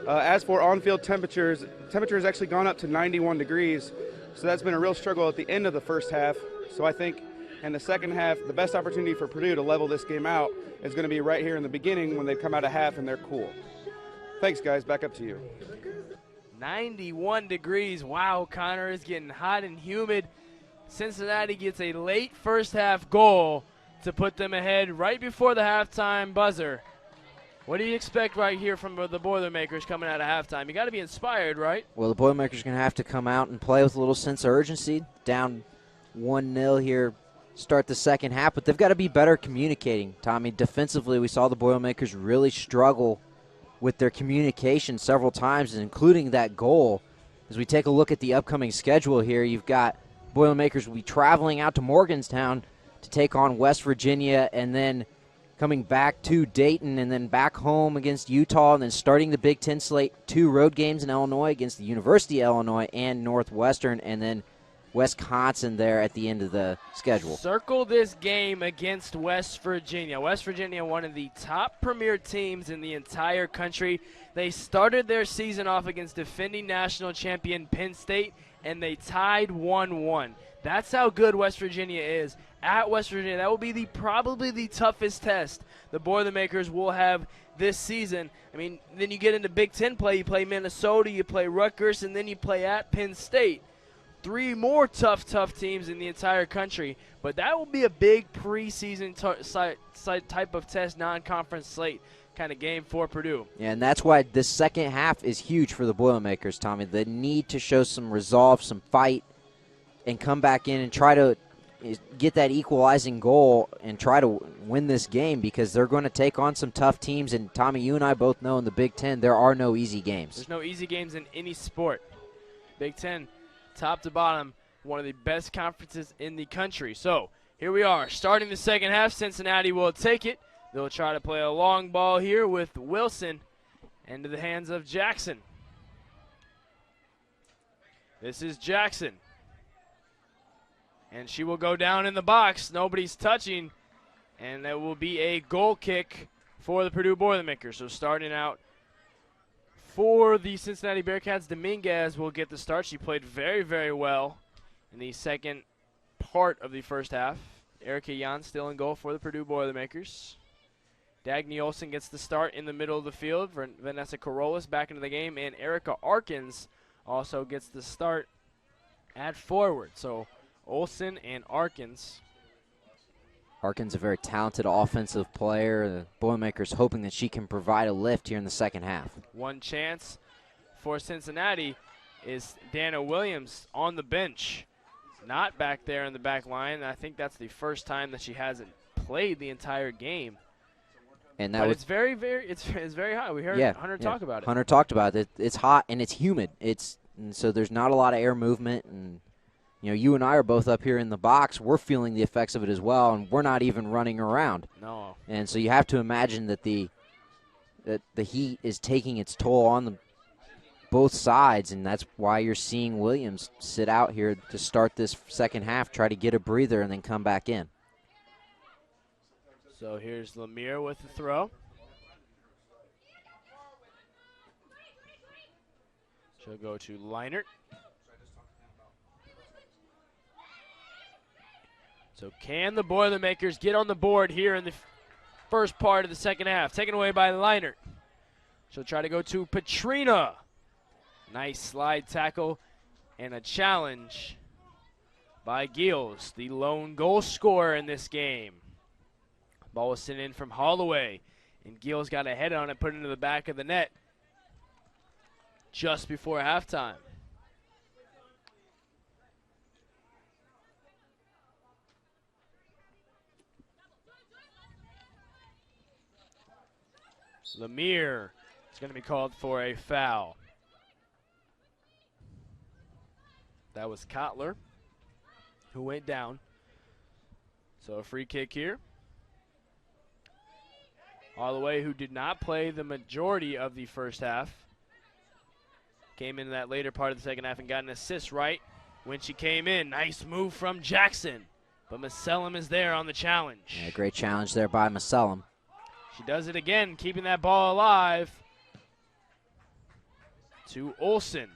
As for on-field temperatures, temperature has actually gone up to 91 degrees, so that's been a real struggle at the end of the first half. So I think in the second half, the best opportunity for Purdue to level this game out is going to be right here in the beginning when they come out of half and they're cool. Thanks, guys. Back up to you.
91 degrees. Wow, Connor, is getting hot and humid. Cincinnati gets a late first half goal to put them ahead right before the halftime buzzer. What do you expect right here from the Boilermakers coming out of halftime? You got to be inspired, right?
Well, the Boilermakers are going to have to come out and play with a little sense of urgency. Down 1-0 here, start the second half, but they've got to be better communicating. Tommy, defensively, we saw the Boilermakers really struggle with their communication several times, including that goal. As we take a look at the upcoming schedule here, you've got Boilermakers will be traveling out to Morgantown to take on West Virginia, and then coming back to Dayton, and then back home against Utah, and then starting the Big Ten slate, 2 road games in Illinois against the University of Illinois and Northwestern, and then Wisconsin there at the end of the schedule.
Circle this game against West Virginia. West Virginia, one of the top premier teams in the entire country. They started their season off against defending national champion Penn State, and they tied 1-1. That's how good West Virginia is. At West Virginia, that will be probably the toughest test the Boilermakers will have this season. I mean, then you get into Big Ten play. You play Minnesota, you play Rutgers, and then you play at Penn State. 3 more tough teams in the entire country. But that will be a big preseason type of test, non-conference slate kind of game for Purdue.
Yeah, and that's why this second half is huge for the Boilermakers, Tommy. They need to show some resolve, some fight, and come back in and try to get that equalizing goal and try to win this game, because they're going to take on some tough teams. And, Tommy, you and I both know in the Big Ten there are no easy games.
There's no easy games in any sport. Big Ten, top to bottom, one of the best conferences in the country. So here we are, starting the second half. Cincinnati will take it. They'll try to play a long ball here with Wilson into the hands of Jackson. This is Jackson. And she will go down in the box. Nobody's touching. And that will be a goal kick for the Purdue Boilermakers. So starting out for the Cincinnati Bearcats, Dominguez will get the start. She played very, very well in the second part of the first half. Erica Jan still in goal for the Purdue Boilermakers. Dagny Olsen gets the start in the middle of the field. Vanessa Corollas back into the game, and Erica Arkins also gets the start at forward. So Olsen and Arkins.
Arkins, a very talented offensive player. The Boilermakers hoping that she can provide a lift here in the second half.
One chance for Cincinnati is Dana Williams on the bench. Not back there in the back line. I think that's the first time that she hasn't played the entire game.
And that
but
was,
it's very hot. We heard Hunter talk about it.
Hunter talked about it. It's hot and it's humid. And so there's not a lot of air movement. And you and I are both up here in the box. We're feeling the effects of it as well, and we're not even running around.
No.
And so you have to imagine that the heat is taking its toll on both sides, and that's why you're seeing Williams sit out here to start this second half, try to get a breather, and then come back in.
So here's Lemire with the throw. She'll go to Leinert. So can the Boilermakers get on the board here in the first part of the second half? Taken away by Leinert. She'll try to go to Petrina. Nice slide tackle and a challenge by Gilles, the lone goal scorer in this game. Ball was sent in from Holloway, and Gilles got a head on it, put it into the back of the net just before halftime. Lemire is going to be called for a foul. That was Kotler who went down. So a free kick here. Holloway, who did not play the majority of the first half, came into that later part of the second half and got an assist right when she came in. Nice move from Jackson, but Macellum is there on the challenge.
Yeah, great challenge there by Macellum.
She does it again, keeping that ball alive to Olsen.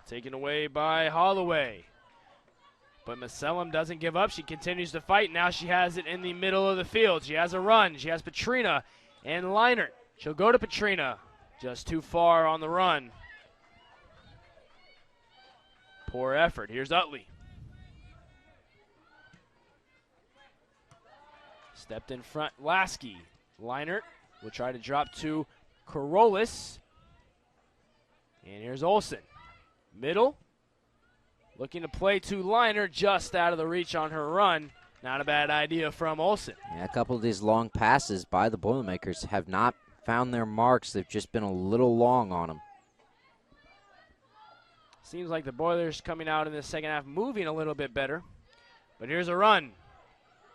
Taken away by Holloway. But Macellum doesn't give up. She continues to fight. Now she has it in the middle of the field. She has a run. She has Petrina and Leinert. She'll go to Petrina. Just too far on the run. Poor effort. Here's Utley. Stepped in front, Lasky. Leinert will try to drop to Corollas. And here's Olsen. Middle. Looking to play to Leinert, just out of the reach on her run. Not a bad idea from Olsen.
Yeah, a couple of these long passes by the Boilermakers have not found their marks. They've just been a little long on them.
Seems like the Boilers coming out in the second half moving a little bit better. But here's a run.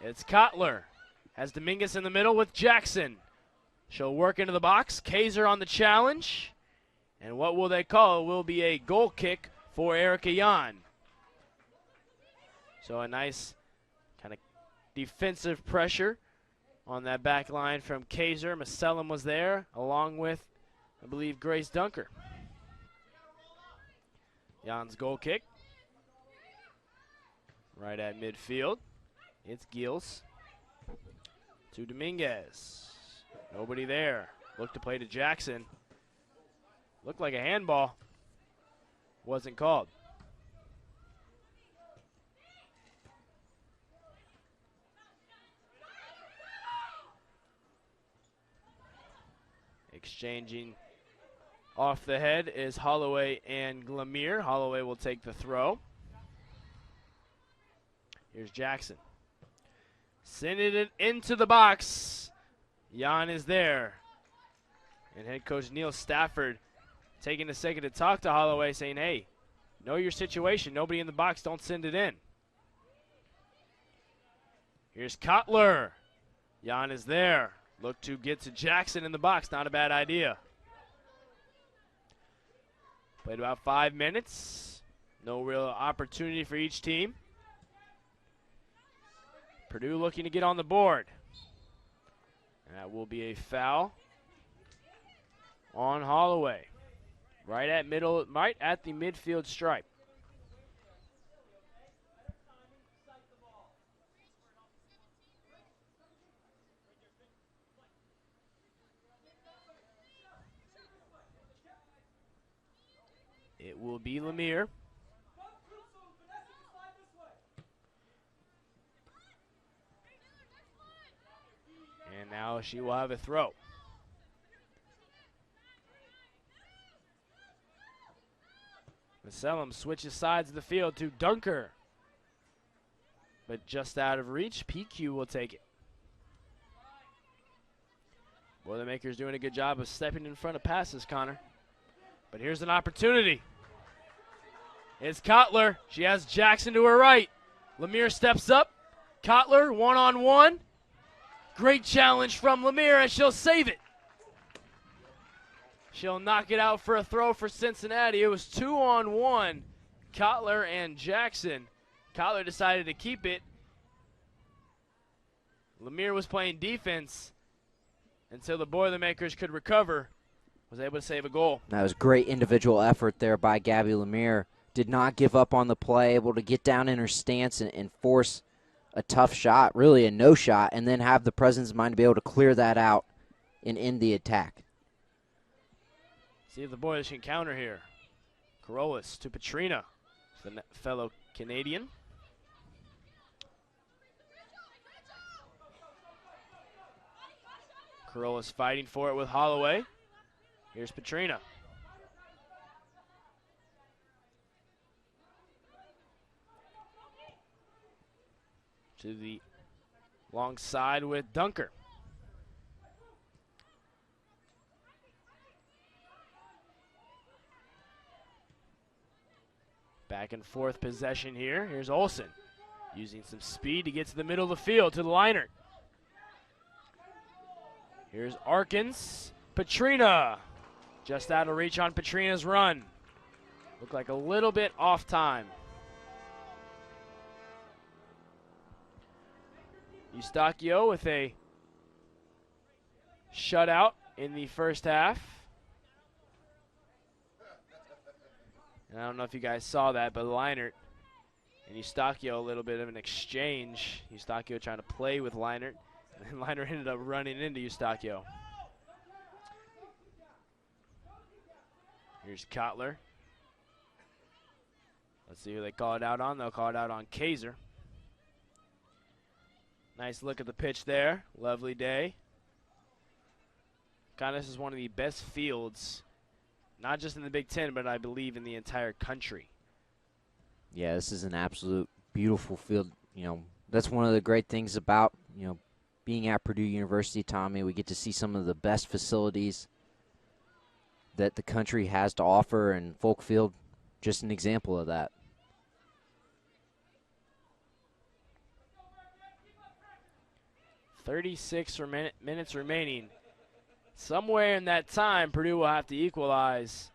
It's Kotler. Has Dominguez in the middle with Jackson. She'll work into the box. Kaiser on the challenge. And what will they call? It will be a goal kick for Erica Jan. So a nice kind of defensive pressure on that back line from Kaiser. Macellum was there, along with, I believe, Grace Dunker. Jan's goal kick. Right at midfield. It's Gilles. To Dominguez. Nobody there. Look to play to Jackson. Looked like a handball. Wasn't called. Exchanging off the head is Holloway and Lemire. Holloway will take the throw. Here's Jackson. Sending it into the box. Jan is there. And head coach Neil Stafford taking a second to talk to Holloway, saying, hey, know your situation. Nobody in the box. Don't send it in. Here's Kotler. Jan is there. Look to get to Jackson in the box. Not a bad idea. Played about 5 minutes. No real opportunity for each team. Purdue looking to get on the board. And that will be a foul on Holloway. Right at the midfield stripe. It will be Lemire. And now she will have a throw. Macellum switches sides of the field to Dunker. But just out of reach, PQ will take it. Boilermakers doing a good job of stepping in front of passes, Connor. But here's an opportunity. It's Kotler. She has Jackson to her right. Lemire steps up. Kotler, one-on-one. Great challenge from Lemire, and she'll save it. She'll knock it out for a throw for Cincinnati. It was 2-on-1, Kotler and Jackson. Kotler decided to keep it. Lemire was playing defense until the Boilermakers could recover. Was able to save a goal.
That was great individual effort there by Gabby Lemire. Did not give up on the play, able to get down in her stance and force a tough shot, really a no shot, and then have the presence of mind to be able to clear that out and end the attack.
See if the Boilers can counter here. Corollas to Petrina, the fellow Canadian. Corollas fighting for it with Holloway. Here's Petrina. To the long side with Dunker. Back and forth possession here. Here's Olsen using some speed to get to the middle of the field to the liner. Here's Arkins. Petrina. Just out of reach on Petrina's run. Looked like a little bit off time. Eustachio with a shutout in the first half. And I don't know if you guys saw that, but Leinert and Eustachio, a little bit of an exchange. Eustachio trying to play with Leinert, and Leinert ended up running into Eustachio. Here's Kotler. Let's see who they call it out on. They'll call it out on Kaiser. Nice look at the pitch there. Lovely day. This is one of the best fields, not just in the Big Ten, but I believe in the entire country.
Yeah, this is an absolute beautiful field. You know, that's one of the great things about, you know, being at Purdue University, Tommy. We get to see some of the best facilities that the country has to offer, and Folk Field, just an example of that.
Minutes remaining. Somewhere in that time, Purdue will have to equalize.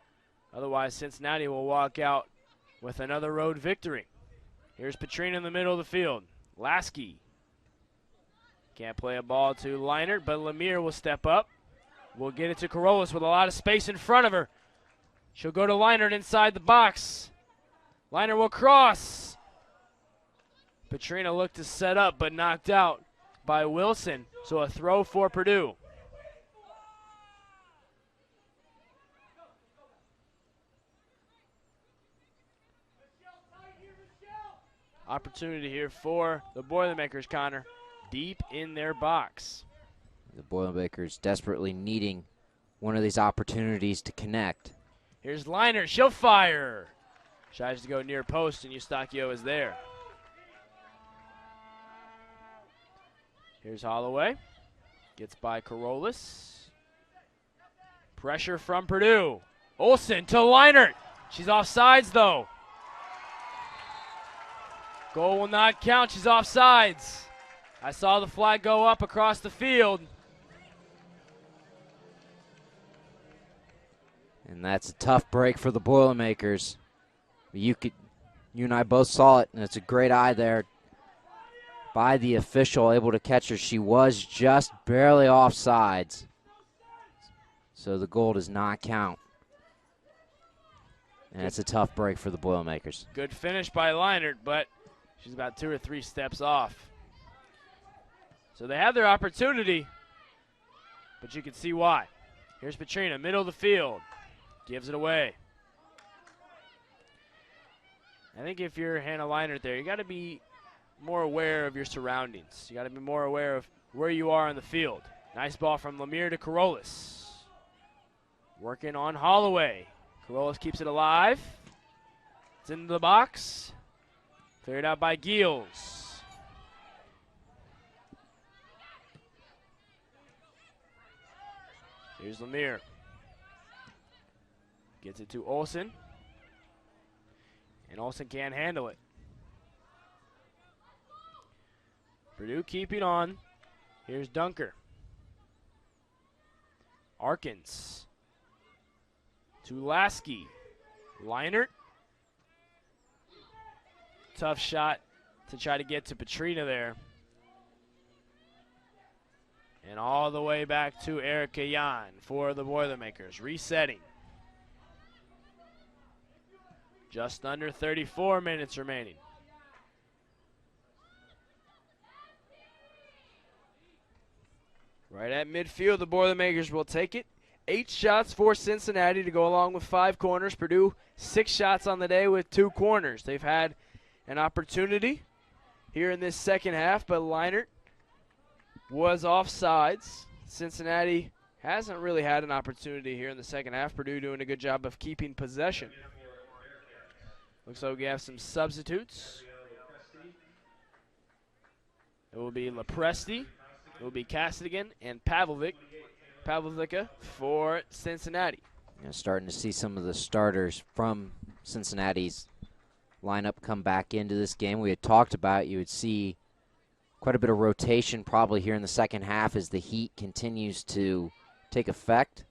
Otherwise, Cincinnati will walk out with another road victory. Here's Petrina in the middle of the field. Lasky. Can't play a ball to Leinert, but Lemire will step up. We'll get it to Corollas with a lot of space in front of her. She'll go to Leinert inside the box. Leinert will cross. Petrina looked to set up, but knocked out by Wilson. So a throw for Purdue. Opportunity here for the Boilermakers, Connor, deep in their box.
The Boilermakers desperately needing one of these opportunities to connect.
Here's Leinert. She'll fire. Tries to go near post, and Eustachio is there. Here's Holloway. Gets by Corollas. Pressure from Purdue. Olsen to Leinert. She's offsides, though. Goal will not count. She's offsides. I saw the flag go up across the field.
And that's a tough break for the Boilermakers. You and I both saw it, and it's a great eye there by the official, able to catch her. She was just barely offsides. So the goal does not count. And it's a tough break for the Boilermakers.
Good finish by Leinert, but she's about 2 or 3 steps off. So they have their opportunity, but you can see why. Here's Petrina, middle of the field. Gives it away. I think if you're Hannah Leinert there, you got to be more aware of your surroundings. You got to be more aware of where you are on the field. Nice ball from Lemire to Corollas. Working on Holloway. Corollas keeps it alive. It's into the box. Cleared out by Giels. Here's Lemire. Gets it to Olsen. And Olsen can't handle it. Purdue keeping on. Here's Dunker. Arkins. To Lasky. Leinert. Tough shot to try to get to Petrina there. And all the way back to Erica Jan for the Boilermakers. Resetting. Just under 34 minutes remaining. Right at midfield, the Boilermakers will take it. 8 shots for Cincinnati to go along with 5 corners. Purdue 6 shots on the day with 2 corners. They've had an opportunity here in this second half, but Leinert was offsides. Cincinnati hasn't really had an opportunity here in the second half. Purdue doing a good job of keeping possession. Looks like we have some substitutes. It will be Lapresti. It will be Castigan and Pavlovica for Cincinnati.
Starting to see some of the starters from Cincinnati's lineup come back into this game. We had talked about you would see quite a bit of rotation probably here in the second half as the heat continues to take effect.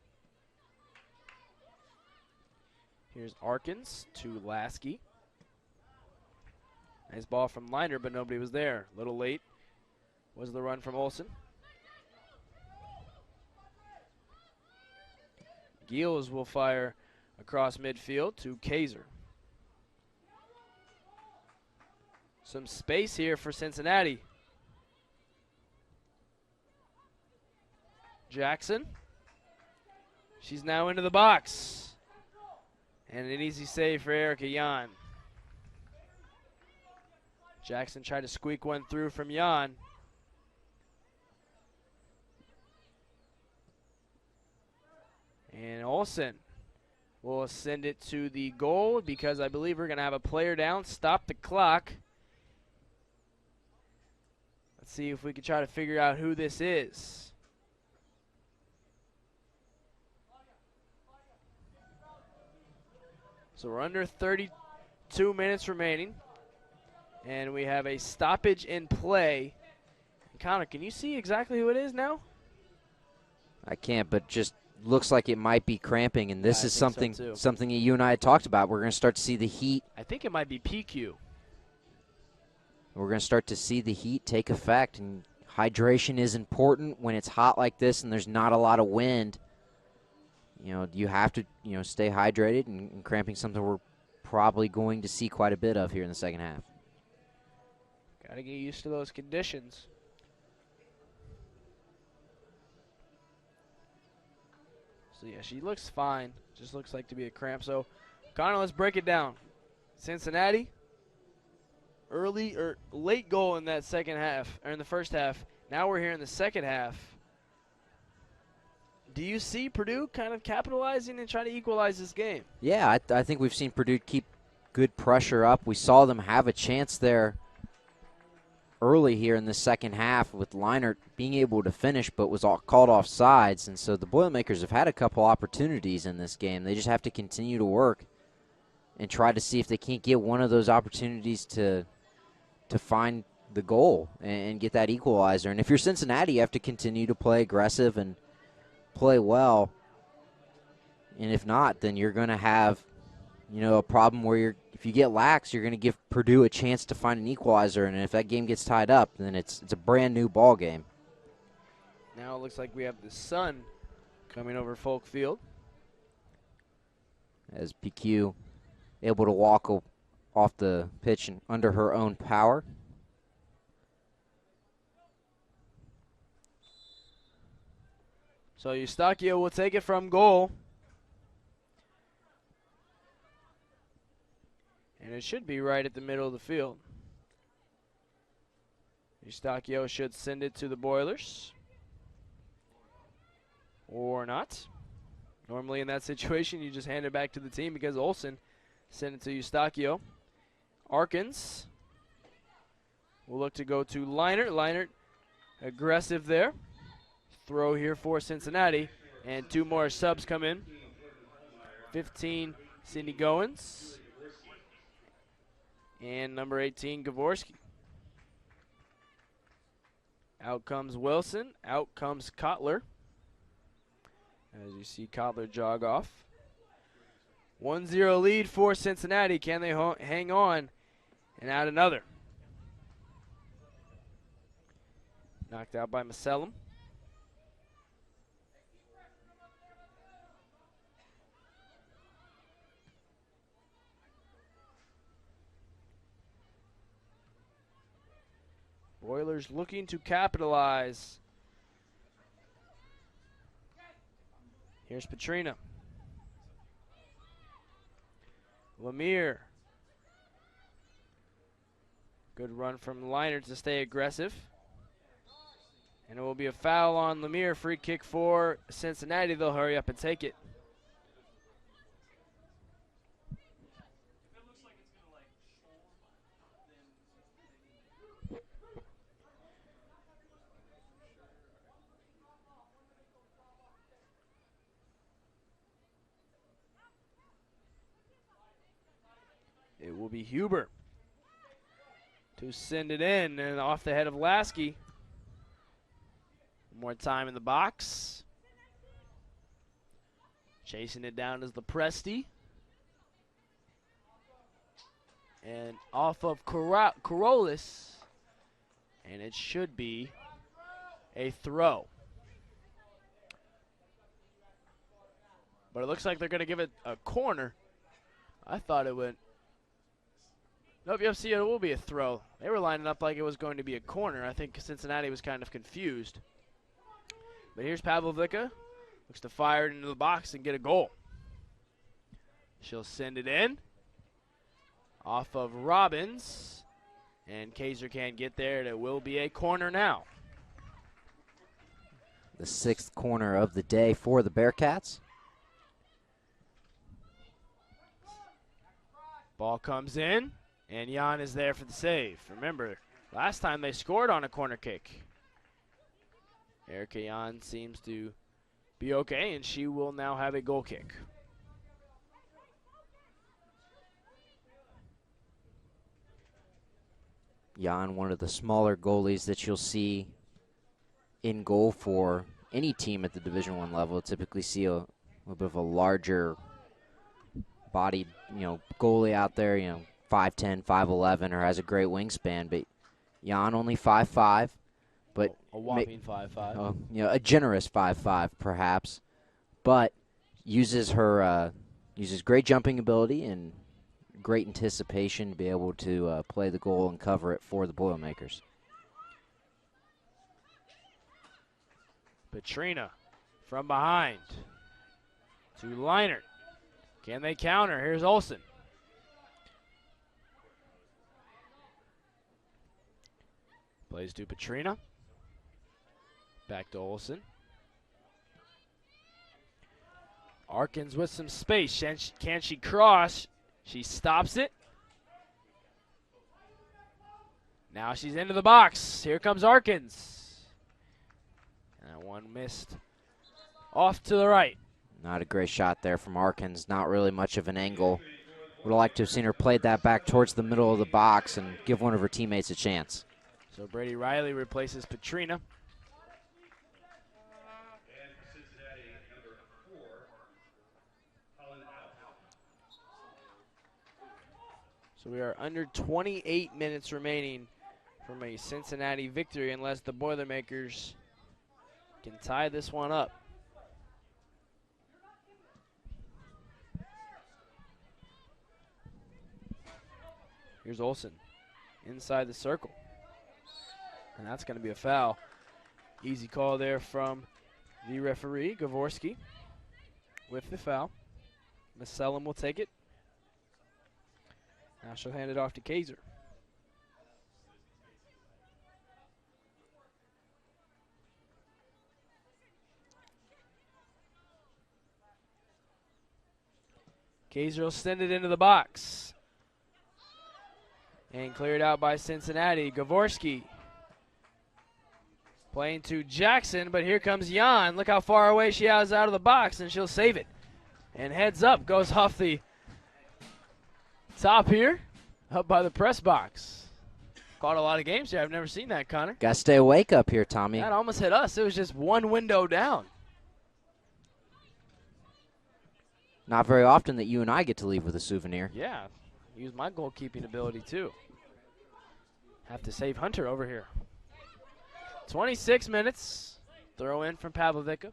Here's Arkins to Lasky. Nice ball from Leinert, but nobody was there. A little late was the run from Olsen. Giels will fire across midfield to Kaiser. Some space here for Cincinnati. Jackson. She's now into the box. And an easy save for Erica Jan. Jackson tried to squeak one through from Jan. And Olsen will send it to the goal because I believe we're going to have a player down. Stop the clock. Let's see if we can try to figure out who this is. So we're under 32 minutes remaining. And we have a stoppage in play. Connor, can you see exactly who it is now?
I can't, but just looks like it might be cramping, and this is something
so
something that you and I had talked about. We're going to start to see the heat.
I think it might be PQ.
We're going to start to see the heat take effect, and hydration is important when it's hot like this and there's not a lot of wind. You have to, stay hydrated, and cramping something we're probably going to see quite a bit of here in the second half.
Got to get used to those conditions. So, yeah, she looks fine. Just looks like to be a cramp. So, Connor, let's break it down. Cincinnati, early or late goal in that second half, or in the first half. Now we're here in the second half. Do you see Purdue kind of capitalizing and trying to equalize this game?
Yeah, I think we've seen Purdue keep good pressure up. We saw them have a chance there early here in the second half with Leinert being able to finish but was called off sides. And so the Boilermakers have had a couple opportunities in this game. They just have to continue to work and try to see if they can't get one of those opportunities to find the goal and get that equalizer. And if you're Cincinnati, you have to continue to play aggressive and play well. And if not, then you're going to have, a problem where if you get lax, you're going to give Purdue a chance to find an equalizer. And if that game gets tied up, then it's a brand new ball game.
Now it looks like we have the sun coming over Folk Field.
As PQ able to walk off the pitch and under her own power.
So Eustachio will take it from goal. And And it should be right at the middle of the field. Eustachio should send it to the Boilers. Or not. Normally in that situation, you just hand it back to the team because Olsen sent it to Eustachio. Arkins will look to go to Leinert. Leinert aggressive there. Throw here for Cincinnati. And 2 more subs come in. 15, Sidney Goins. And number 18, Gavorski. Out comes Wilson. Out comes Kotler. As you see Kotler jog off. 1-0 lead for Cincinnati. Can they hang on and add another? Knocked out by Macellum. Boilers looking to capitalize. Here's Petrina. Lemire. Good run from Leinert to stay aggressive. And it will be a foul on Lemire. Free kick for Cincinnati. They'll hurry up and take it. It will be Huber to send it in and off the head of Lasky. More time in the box. Chasing it down is Lapresti. And off of Corollas. And it should be a throw. But it looks like they're going to give it a corner. I thought it went. Nope, you see, it will be a throw. They were lining up like it was going to be a corner. I think Cincinnati was kind of confused. But here's Pavlovica. Looks to fire it into the box and get a goal. She'll send it in. Off of Robbins. And Kaiser can't get there. It will be a corner now.
The 6th corner of the day for the Bearcats.
Ball comes in. And Jan is there for the save. Remember, last time they scored on a corner kick. Erica Jan seems to be okay, and she will now have a goal kick.
Jan, one of the smaller goalies that you'll see in goal for any team at the Division I level. Typically see a little bit of a larger bodied, goalie out there, 5'10", 5'11", or has a great wingspan, but Jan only 5'5", but
a whopping 5'5".
A generous 5'5", perhaps, but uses her uses great jumping ability and great anticipation to be able to play the goal and cover it for the Boilermakers.
Petrina from behind to Leinert. Can they counter? Here's Olsen. Plays to Petrina. Back to Olsen. Arkins with some space. Can she cross? She stops it. Now she's into the box. Here comes Arkins. And that one missed off to the right.
Not a great shot there from Arkins. Not really much of an angle. Would have liked to have seen her played that back towards the middle of the box and give one of her teammates a chance.
So Brady Riley replaces Petrina. So we are under 28 minutes remaining from a Cincinnati victory unless the Boilermakers can tie this one up. Here's Olsen inside the circle. And that's going to be a foul. Easy call there from the referee, Gavorski, with the foul. Maselam will take it. Now she'll hand it off to Kaiser. Kaiser will send it into the box. And cleared out by Cincinnati. Gavorski playing to Jackson, but here comes Jan. Look how far away she is out of the box, and she'll save it. And heads up, goes off the top here, up by the press box. Caught a lot of games here. I've never seen that, Connor.
Got to stay awake up here, Tommy.
That almost hit us. It was just one window down.
Not very often that you and I get to leave with a souvenir.
Yeah, use my goalkeeping ability too. Have to save Hunter over here. 26 minutes. Throw in from Pavlovica.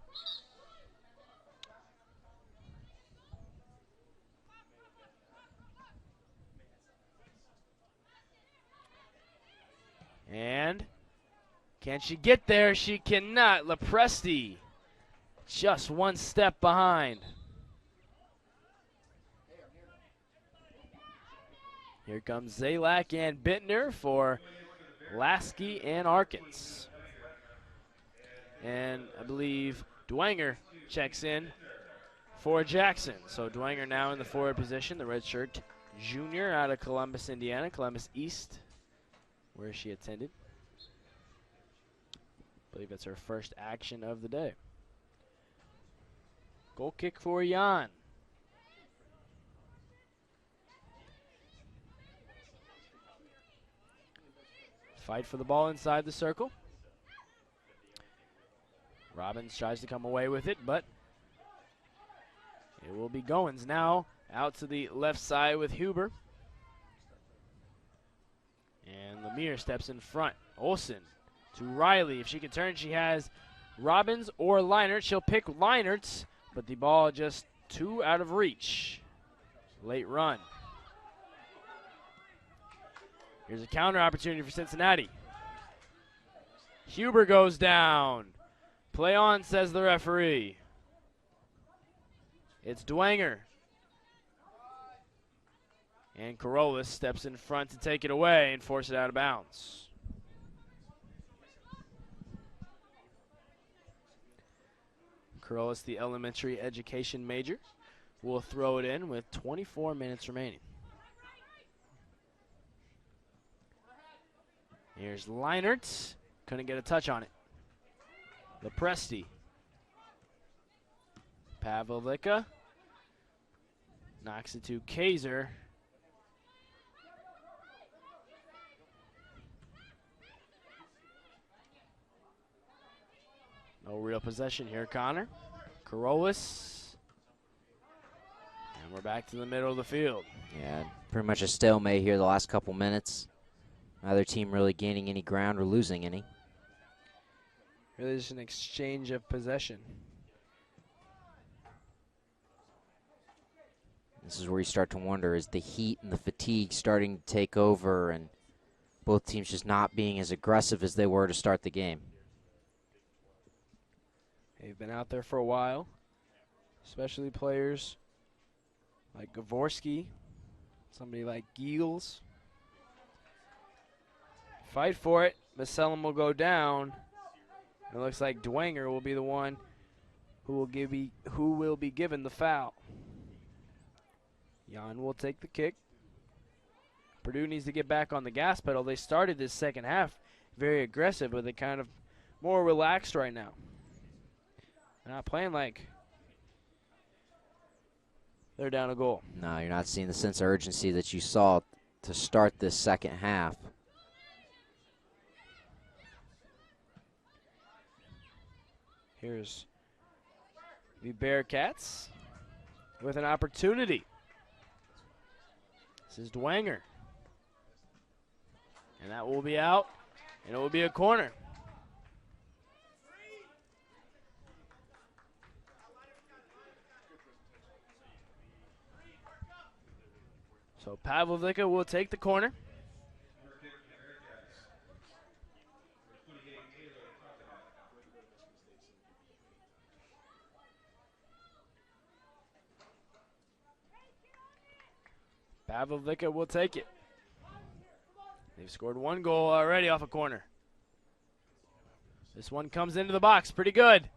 And can she get there? She cannot. Lapresti just one step behind. Here comes Zalak and Bittner for Lasky and Arkins. And I believe Dwenger checks in for Jackson. So Dwenger now in the forward position, the redshirt junior out of Columbus, Indiana, Columbus East, where she attended. I believe it's her first action of the day. Goal kick for Jan. Fight for the ball inside the circle. Robbins tries to come away with it, but it will be Goins now out to the left side with Huber. And Lemire steps in front. Olsen to Riley. If she can turn, she has Robbins or Leinert. She'll pick Leinert, but the ball just too out of reach. Late run. Here's a counter opportunity for Cincinnati. Huber goes down. Play on, says the referee. It's Dwenger. And Corollas steps in front to take it away and force it out of bounds. Corollas, the elementary education major, will throw it in with 24 minutes remaining. Here's Leinert. Couldn't get a touch on it. Lapresti. Pavlovica knocks it to Kaiser. No real possession here, Connor. Corollas. And we're back to the middle of the field.
Yeah, pretty much a stalemate here the last couple minutes. Neither team really gaining any ground or losing any.
Really just an exchange of possession.
This is where you start to wonder, is the heat and the fatigue starting to take over and both teams just not being as aggressive as they were to start the game?
They've been out there for a while, especially players like Gavorski, somebody like Giels. Fight for it. Macellum will go down. It looks like Dwenger will be the one who will be given the foul. Jan will take the kick. Purdue needs to get back on the gas pedal. They started this second half very aggressive, but they're kind of more relaxed right now. They're not playing like they're down a goal.
No, you're not seeing the sense of urgency that you saw to start this second half.
Here's the Bearcats with an opportunity. This is Dwenger. And that will be out, and it will be a corner. So Pavlovica will take the corner. Pavlovica will take it. They've scored 1 goal already off a corner. This one comes into the box pretty good.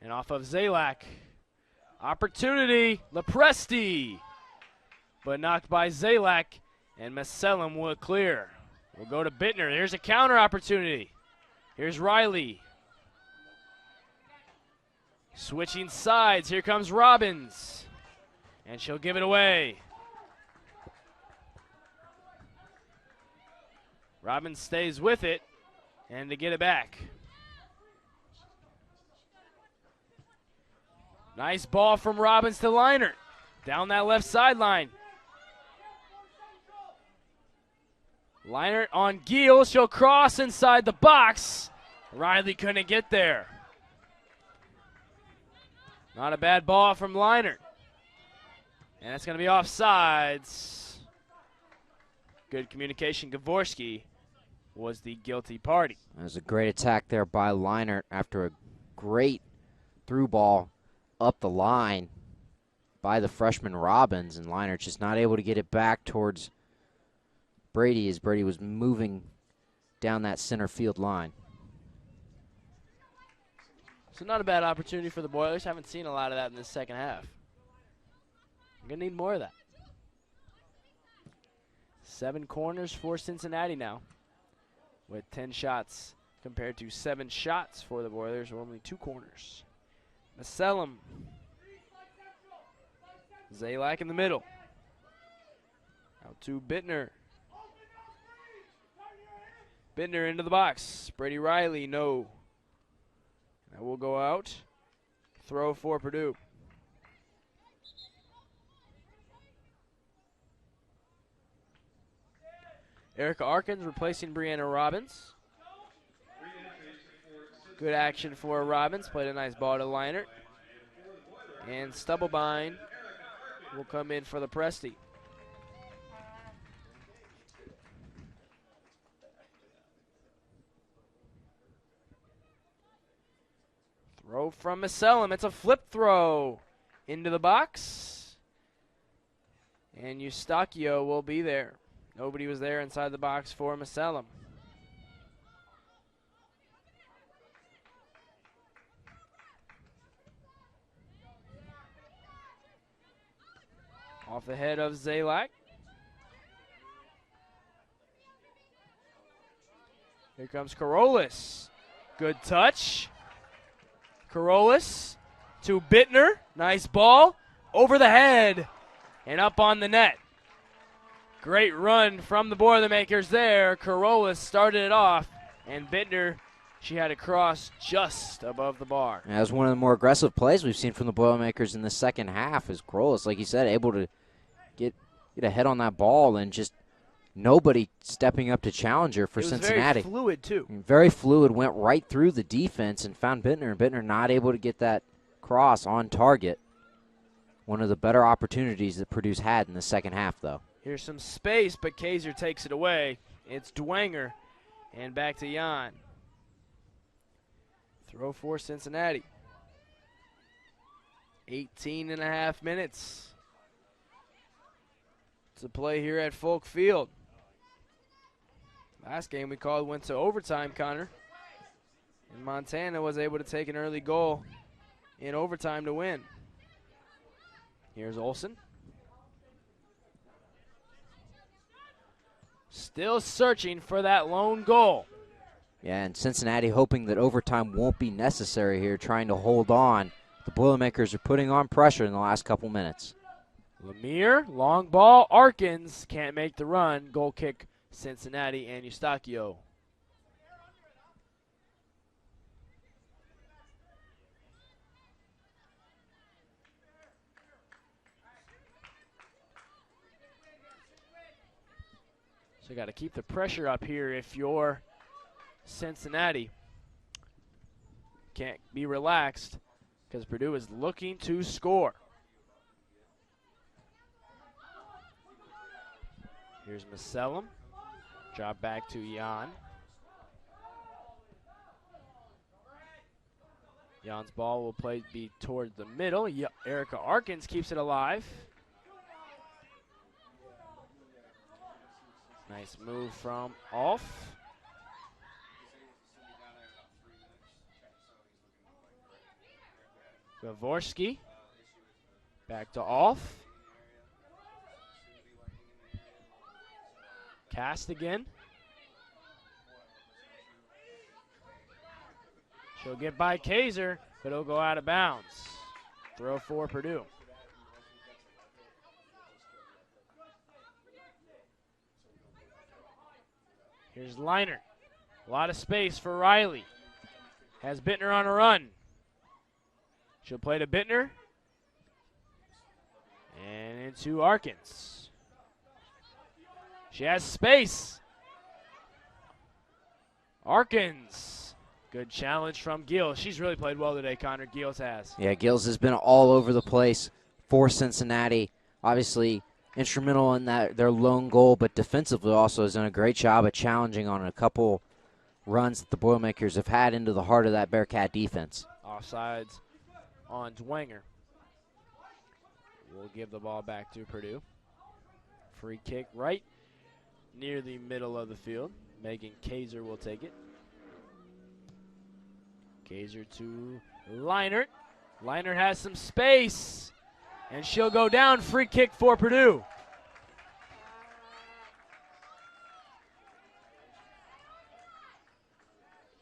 And off of Zalak. Opportunity, Lapresti. But knocked by Zalak, and Macellum will clear. We'll go to Bittner. Here's a counter opportunity. Here's Riley. Switching sides. Here comes Robbins. And she'll give it away. Robbins stays with it, and to get it back. Nice ball from Robbins to Leinert. Down that left sideline. Leinert on Giel. She'll cross inside the box. Riley couldn't get there. Not a bad ball from Leinert. And it's going to be offsides. Good communication. Gavorski was the guilty party.
That was a great attack there by Leinert after a great through ball up the line by the freshman Robbins, and Leinert just not able to get it back towards Brady as Brady was moving down that center field line.
So not a bad opportunity for the Boilers. Haven't seen a lot of that in this second half. I'm going to need more of that. 7 corners for Cincinnati now with 10 shots compared to 7 shots for the Boilers, or only 2 corners. Macellum. Zalak in the middle. Out to Bittner. Bittner into the box. Brady Riley, no. That will go out. Throw for Purdue. Erica Arkins replacing Brianna Robbins. Good action for Robbins. Played a nice ball to Leinert. And Stubblebein will come in for Lapresti. Throw from Maselam. It's a flip throw into the box. And Eustachio will be there. Nobody was there inside the box for Maselam. Off the head of Zalak. Here comes Corollas. Good touch. Corollas to Bittner. Nice ball. Over the head and up on the net. Great run from the Boilermakers there. Corollas started it off, and Bittner, she had a cross just above the bar.
That was one of the more aggressive plays we've seen from the Boilermakers in the second half, is Corollas, like you said, able to get ahead on that ball and just nobody stepping up to challenge her for Cincinnati.
Very fluid, too.
Very fluid, went right through the defense and found Bittner, and Bittner not able to get that cross on target. One of the better opportunities that Purdue's had in the second half, though.
Here's some space, but Kaiser takes it away. It's Dwenger, and back to Jan. Throw for Cincinnati. 18.5 minutes to play here at Folk Field. Last game we called went to overtime, Connor. And Montana was able to take an early goal in overtime to win. Here's Olsen. Still searching for that lone goal.
Yeah, and Cincinnati hoping that overtime won't be necessary here, trying to hold on. The Boilermakers are putting on pressure in the last couple minutes.
Lemire, long ball. Arkins can't make the run. Goal kick, Cincinnati and Eustachio. So got to keep the pressure up here if you're Cincinnati. Can't be relaxed because Purdue is looking to score. Here's Macellum. Drop back to Jan. Jan's ball will be toward the middle. Erica Arkins keeps it alive. Nice move from Off. Gavorski. Back to Off. Cast again. She'll get by Kaiser, but it'll go out of bounds. Throw for Purdue. Here's Liner. A lot of space for Riley. Has Bittner on a run. She'll play to Bittner. And into Arkins. She has space. Arkins. Good challenge from Gills. She's really played well today, Connor. Gills has.
Yeah, Gills has been all over the place for Cincinnati. Obviously instrumental in that their lone goal, but defensively also has done a great job of challenging on a couple runs that the Boilermakers have had into the heart of that Bearcat defense.
Offsides on Dwenger. We'll give the ball back to Purdue. Free kick right near the middle of the field. Megan Kaiser will take it. Kaiser to Leinert. Leinert has some space, and she'll go down. Free kick for Purdue.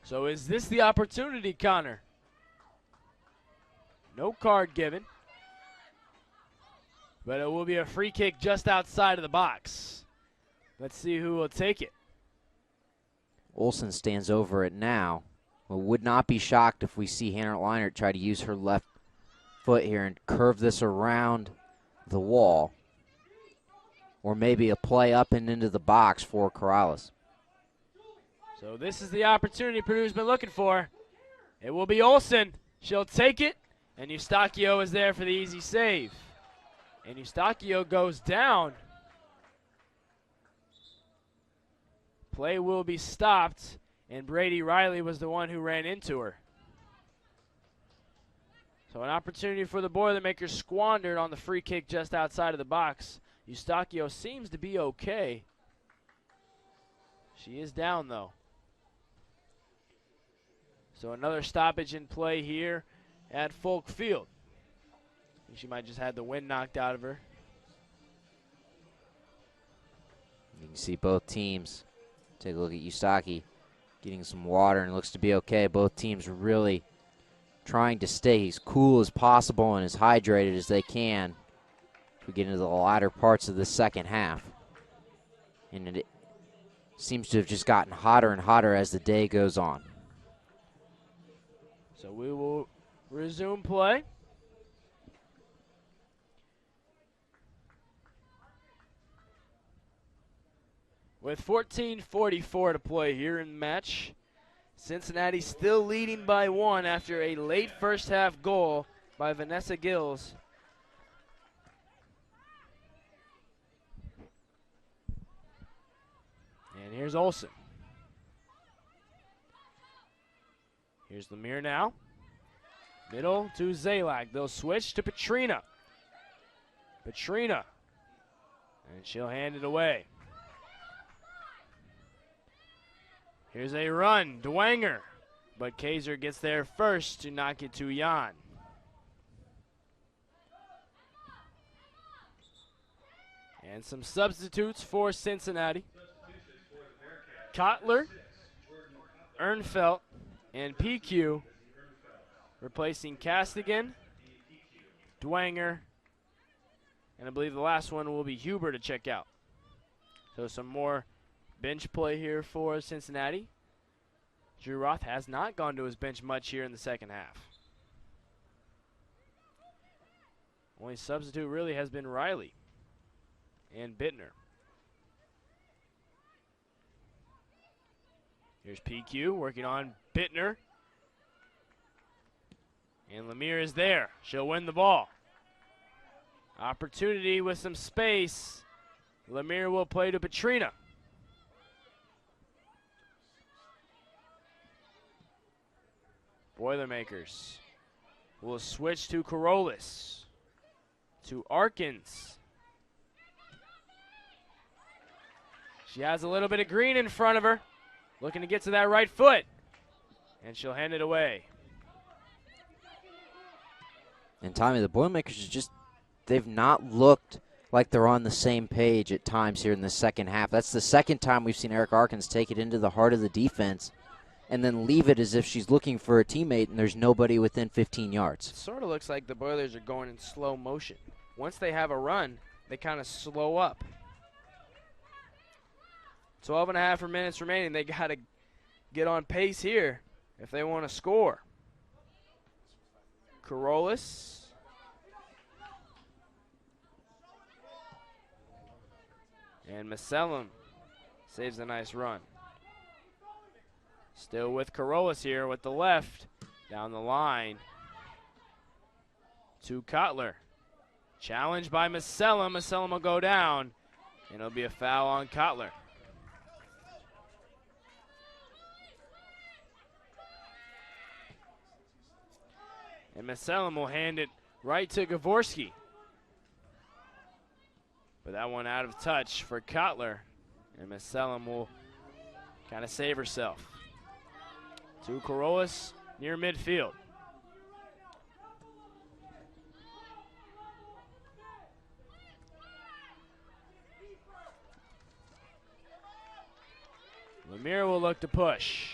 So is this the opportunity, Connor? No card given, but it will be a free kick just outside of the box. Let's see who will take it.
Olsen stands over it now. But would not be shocked if we see Hannah Leinert try to use her left foot here and curve this around the wall. Or maybe a play up and into the box for Corollas.
So this is the opportunity Purdue's been looking for. It will be Olsen. She'll take it, and Eustachio is there for the easy save. And Eustachio goes down. Play will be stopped. And Brady Riley was the one who ran into her. So an opportunity for the Boilermakers squandered on the free kick just outside of the box. Eustachio seems to be okay. She is down, though. So another stoppage in play here at Folk Field. I think she might just had the wind knocked out of her.
You can see both teams. Take a look at Eustachio getting some water, and looks to be okay. Both teams really trying to stay as cool as possible and as hydrated as they can as we get into the latter parts of the second half. And it seems to have just gotten hotter and hotter as the day goes on.
So we will resume play. With 14:44 to play here in the match, Cincinnati still leading by 1 after a late first half goal by Vanessa Gills. And here's Olsen. Here's Lemire now. Middle to Zalak. They'll switch to Petrina. Petrina. And she'll hand it away. Here's a run, Dwenger, but Kaiser gets there first to knock it to Jan. And some substitutes for Cincinnati. Kotler, Ernfelt, and PQ replacing Castigan, Dwenger, and I believe the last one will be Huber to check out. So some more bench play here for Cincinnati. Drew Roth has not gone to his bench much here in the second half. Only substitute really has been Riley and Bittner. Here's PQ working on Bittner. And Lemire is there. She'll win the ball. Opportunity with some space. Lemire will play to Petrina. Boilermakers will switch to Corollas, to Arkins. She has a little bit of green in front of her. Looking to get to that right foot. And she'll hand it away.
And Tommy, the Boilermakers is just, they've not looked like they're on the same page at times here in the second half. That's the second time we've seen Eric Arkins take it into the heart of the defense and then leave it as if she's looking for a teammate and there's nobody within 15 yards.
It sort of looks like the Boilers are going in slow motion. Once they have a run, they kind of slow up. 12 and a half minutes remaining. They got to get on pace here if they want to score. Corollas. And Macellum saves a nice run. Still with Corollas here with the left. Down the line to Kotler. Challenged by Macellum. Macellum will go down. And it'll be a foul on Kotler. And Macellum will hand it right to Gavorski. But that one out of touch for Kotler. And Macellum will kind of save herself. To Corollas near midfield. Lemire will look to push.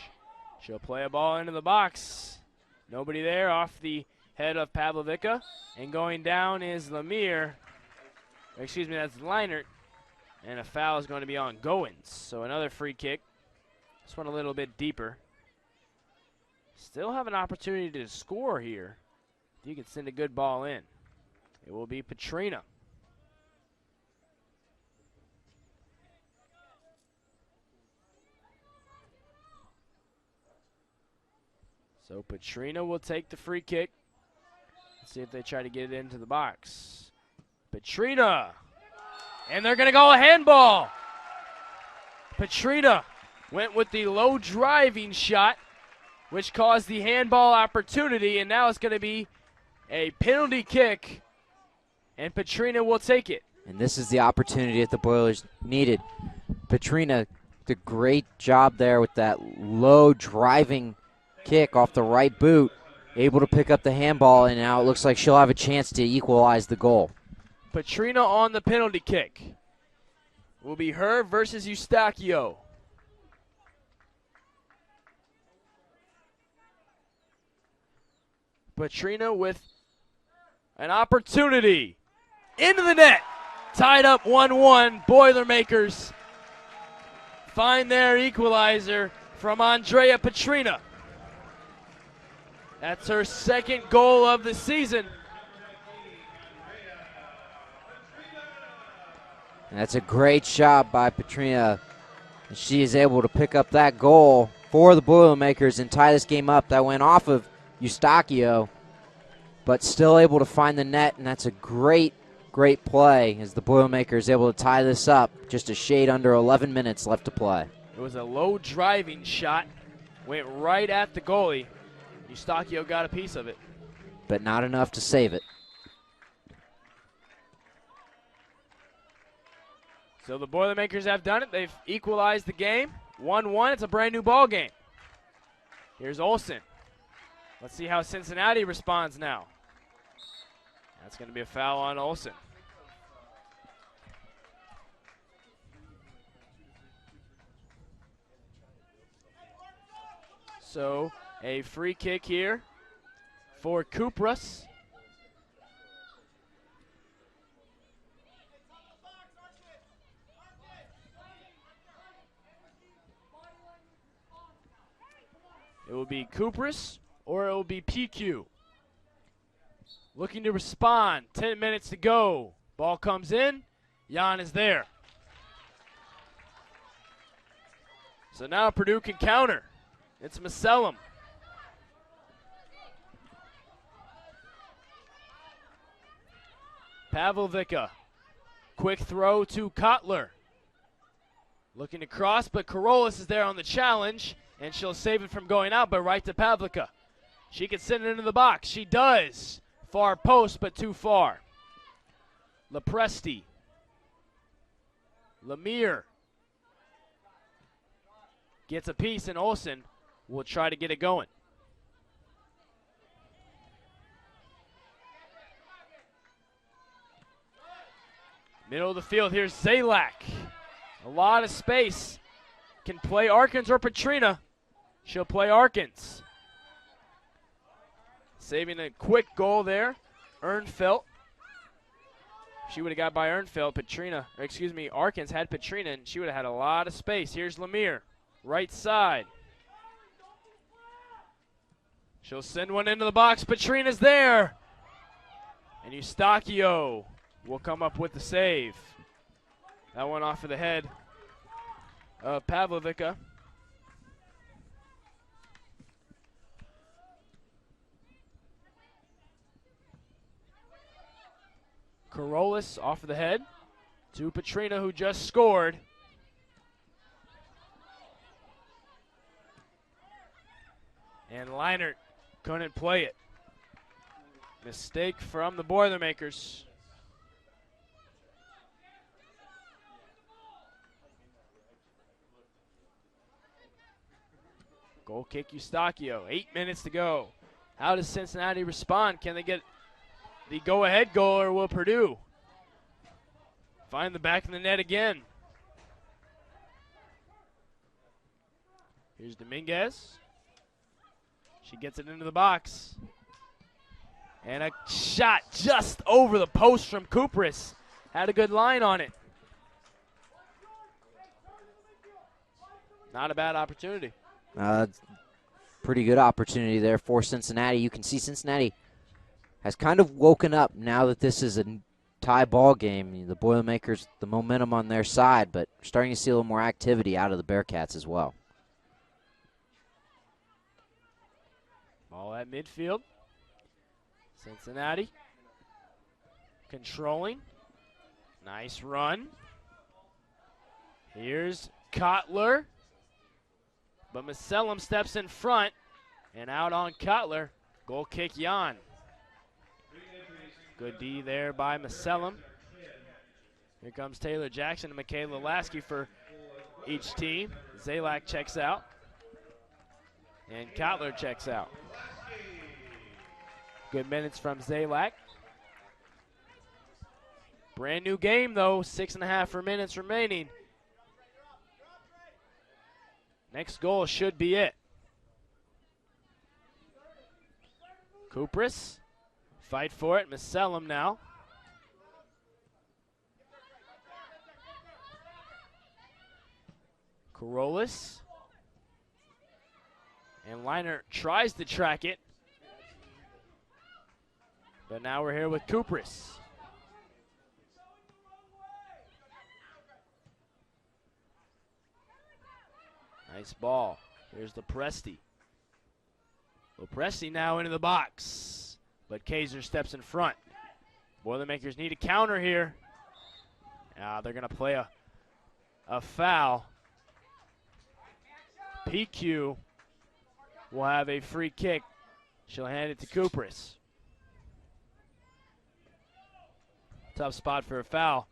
She'll play a ball into the box. Nobody there, off the head of Pavlovica. And going down is Lemire. Excuse me, that's Leinert. And a foul is going to be on Goins. So another free kick. This one a little bit deeper. Still have an opportunity to score here. You can send a good ball in. It will be Petrina. So Petrina will take the free kick. Let's see if they try to get it into the box. Petrina. And they're going to go a handball. Petrina went with the low driving shot, which caused the handball opportunity, and now it's going to be a penalty kick, and Petrina will take it.
And this is the opportunity that the Boilers needed. Petrina did a great job there with that low driving kick off the right boot, able to pick up the handball, and now it looks like she'll have a chance to equalize the goal.
Petrina on the penalty kick. Will be her versus Eustachio. Petrina with an opportunity. Into the net. Tied up 1-1. Boilermakers find their equalizer from Andrea Petrina. That's her second goal of the season.
And that's a great shot by Petrina. She is able to pick up that goal for the Boilermakers and tie this game up. That went off of Eustachio, but still able to find the net, and that's a great, great play as the Boilermakers able to tie this up. Just a shade under 11 minutes left to play.
It was a low driving shot, went right at the goalie. Eustachio got a piece of it.
But not enough to save it.
So the Boilermakers have done it. They've equalized the game. 1-1. It's a brand new ball game. Here's Olsen. Let's see how Cincinnati responds now. That's going to be a foul on Olsen. So a free kick here for Kupras. It will be Kupras or it will be PQ. Looking to respond. 10 minutes to go. Ball comes in. Jan is there. So now Purdue can counter. It's Macellum. Pavlovica. Quick throw to Kotler. Looking to cross, but Corollas is there on the challenge, and she'll save it from going out, but right to Pavlovica. She can send it into the box. She does. Far post, but too far. Lapresti. Lemire. gets a piece, and Olsen will try to get it going. Middle of the field, here's Zalak. A lot of space. Can play Arkins or Petrina. She'll play Arkins. Saving a quick goal there. Ernfelt. She would have got by Ernfelt. Arkins had Petrina, and she would have had a lot of space. Here's Lemire, right side. She'll send one into the box. Petrina's there. And Eustachio will come up with the save. That one off of the head of Pavlovica. Corollas off of the head to Petrina, who just scored. And Leinert couldn't play it. Mistake from the Boilermakers. Goal kick Eustachio. 8 minutes to go. How does Cincinnati respond? Can they get the go-ahead goal, or will Purdue find the back of the net again? Here's Dominguez. She gets it into the box. And a shot just over the post from Kupris. Had a good line on it. Not a bad opportunity.
Pretty good opportunity there for Cincinnati. You can see Cincinnati has kind of woken up now that this is a tie ball game. The Boilermakers, the momentum on their side, but starting to see a little more activity out of the Bearcats as well.
Ball at midfield. Cincinnati controlling. Nice run. Here's Kotler. But Macellum steps in front and out on Kotler. Goal kick Jan. Good D there by Macellum. Here comes Taylor Jackson and Michaela Lasky for each team. Zalak checks out. And Kotler checks out. Good minutes from Zalak. Brand new game though, 6.5 minutes remaining. Next goal should be it. Kupris, fight for it. Macellum now. Corollas. And Leinert tries to track it. But now we're here with Kupris. Nice ball. Here's Lapresti. Lapresti now into the box. But Kaiser steps in front. Boilermakers need a counter here. They're going to play a foul. PQ will have a free kick. She'll hand it to Kupris. Tough spot for a foul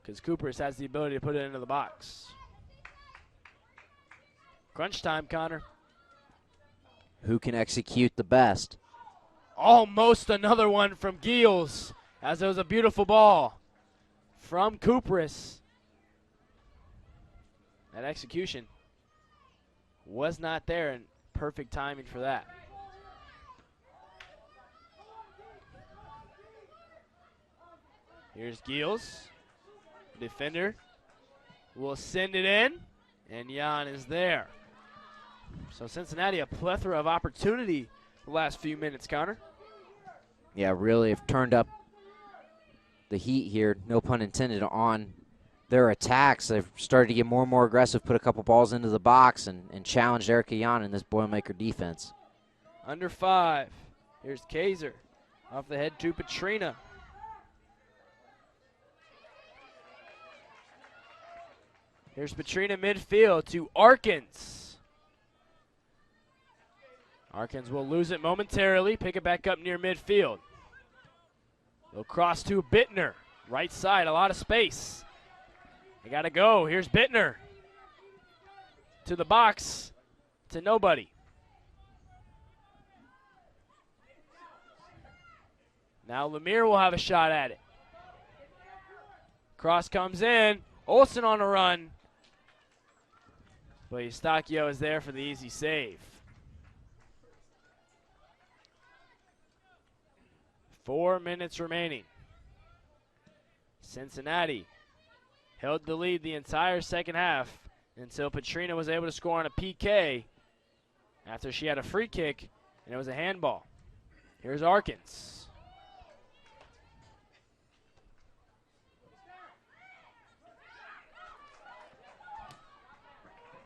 because Kupris has the ability to put it into the box. Crunch time, Connor.
Who can execute the best?
Almost another one from Giels, as it was a beautiful ball from Kupris. That execution was not there, and perfect timing for that. Here's Giels. Defender will send it in, and Jan is there. So Cincinnati, a plethora of opportunity the last few minutes, Connor.
Yeah, really have turned up the heat here, no pun intended, on their attacks. They've started to get more and more aggressive, put a couple balls into the box, and challenged Erica Jan in this Boilermaker defense.
Under 5. Here's Kaiser. Off the head to Petrina. Here's Petrina midfield to Arkins. Arkins will lose it momentarily, pick it back up near midfield. They'll cross to Bittner. Right side, a lot of space. They got to go. Here's Bittner. to the box, to nobody. Now Lemire will have a shot at it. Cross comes in. Olsen on a run. But Eustachio is there for the easy save. 4 minutes remaining. Cincinnati held the lead the entire second half until Petrina was able to score on a PK after she had a free kick, and it was a handball. Here's Arkins.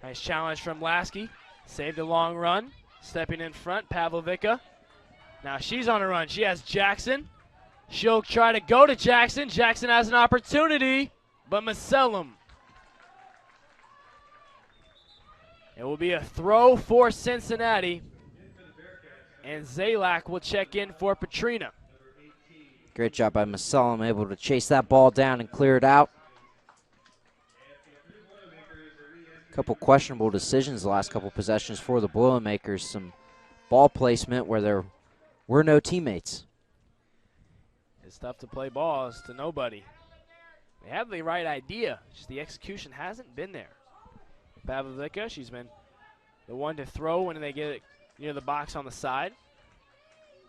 Nice challenge from Lasky. Saved a long run. Stepping in front, Pavlovica. Now she's on a run. She has Jackson. She'll try to go to Jackson. Jackson has an opportunity, but Macellum. It will be a throw for Cincinnati, and Zalak will check in for Petrina.
Great job by Macellum, able to chase that ball down and clear it out. A couple questionable decisions the last couple possessions for the Boilermakers. Some ball placement where there were no teammates.
It's tough to play balls to nobody. They have the right idea, just the execution hasn't been there. Pavlovica, she's been the one to throw when they get it near the box on the side.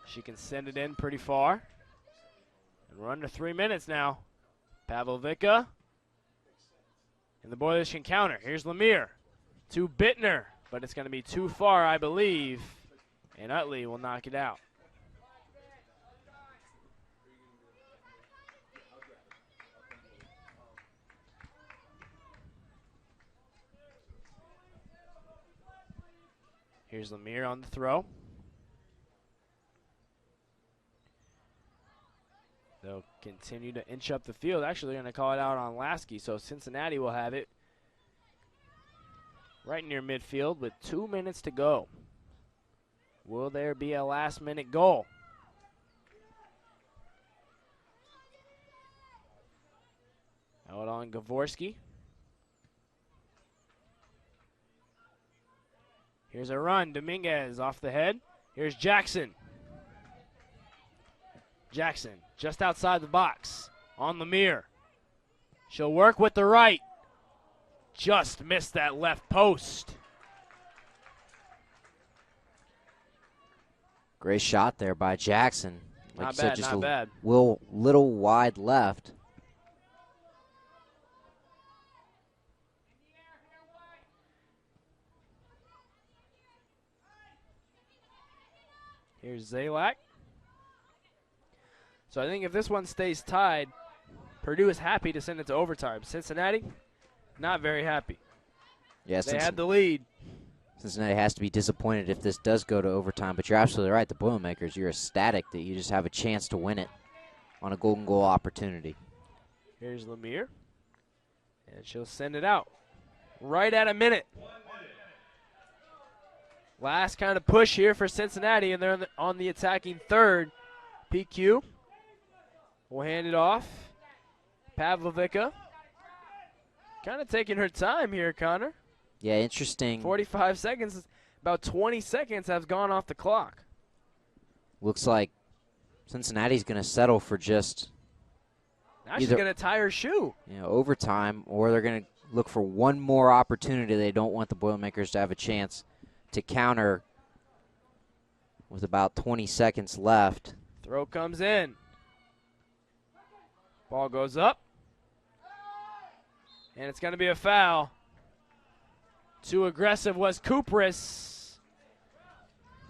She can send it in pretty far. And we're under 3 minutes now. Pavlovica. And the Boilers can counter. Here's Lemire to Bittner, but it's going to be too far, I believe. And Utley will knock it out. Here's Lemire on the throw. They'll continue to inch up the field. Actually, they're going to call it out on Lasky, so Cincinnati will have it right near midfield with 2 minutes to go. Will there be a last-minute goal? Out on Gavorski. Here's a run. Dominguez off the head. Here's Jackson. Jackson just outside the box on Lemire. She'll work with the right. Just missed that left post.
Great shot there by Jackson. Like
Not
you said,
bad,
just
not
a
bad.
little wide left.
Here's Zalak. So I think if this one stays tied, Purdue is happy to send it to overtime. Cincinnati, not very happy.
Yeah,
They had the lead.
Cincinnati has to be disappointed if this does go to overtime, but you're absolutely right. The Boilermakers, you're ecstatic that you just have a chance to win it on a golden goal opportunity.
Here's Lemire. And she'll send it out right at a minute. Last kind of push here for Cincinnati, and they're on the attacking third. PQ will hand it off. Pavlovica kind of taking her time here, Connor.
Yeah, interesting.
45 seconds, about 20 seconds have gone off the clock.
Looks like Cincinnati's going to settle for just
Now she's going to tie her shoe.
overtime, or they're going to look for one more opportunity. They don't want the Boilermakers to have a chance to counter with about 20 seconds left.
Throw comes in. Ball goes up. And it's going to be a foul. Too aggressive was Kupris.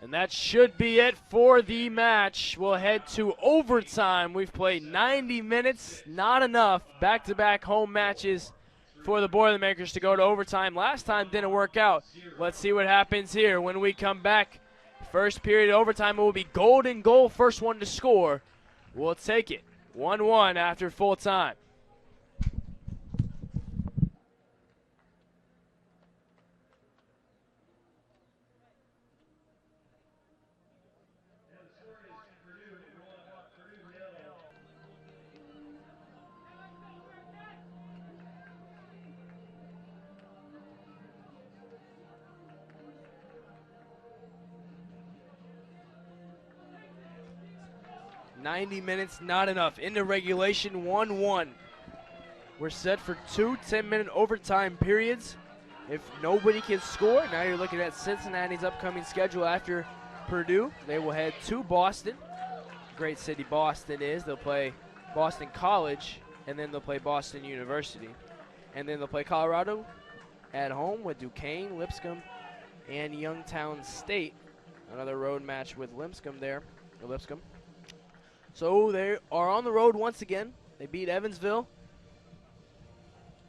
And that should be it for the match. We'll head to overtime. We've played 90 minutes, not enough. Back-to-back home matches for the Boilermakers to go to overtime. Last time didn't work out. Let's see what happens here when we come back. First period overtime will be golden goal. First one to score. We'll take it. 1-1 after full time. 90 minutes, not enough. Into regulation, 1-1. We're set for 2 10-minute overtime periods. If nobody can score, now you're looking at Cincinnati's upcoming schedule after Purdue. They will head to Boston. Great city Boston is. They'll play Boston College, and then they'll play Boston University. And then they'll play Colorado at home with Duquesne, Lipscomb, and Youngstown State. Another road match with Lipscomb there, or Lipscomb. So they are on the road once again. They beat Evansville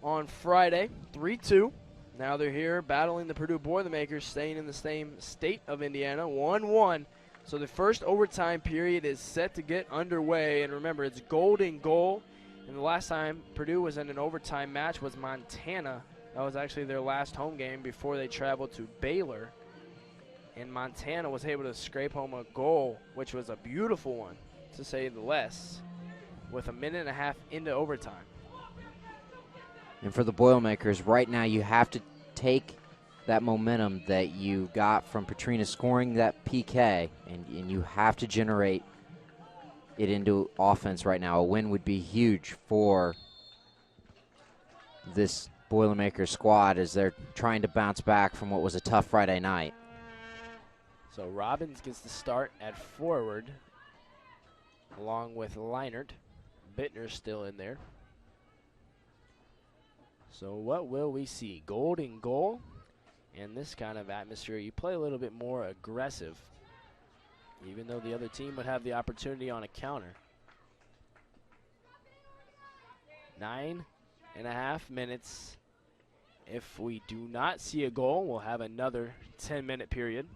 on Friday, 3-2. Now they're here battling the Purdue Boilermakers, staying in the same state of Indiana, 1-1. So the first overtime period is set to get underway. And remember, it's golden goal. And the last time Purdue was in an overtime match was Montana. That was actually their last home game before they traveled to Baylor. And Montana was able to scrape home a goal, which was a beautiful one, to say the less, with a minute and a half into overtime.
And for the Boilermakers, right now you have to take that momentum that you got from Petrina scoring that PK, and you have to generate it into offense right now. A win would be huge for this Boilermaker squad as they're trying to bounce back from what was a tough Friday night.
So Robbins gets the start at forward, along with Leinert. Bittner's still in there. So what will we see? Golden goal. In this kind of atmosphere, you play a little bit more aggressive, even though the other team would have the opportunity on a counter. 9.5 minutes. If we do not see a goal, we'll have another 10-minute period.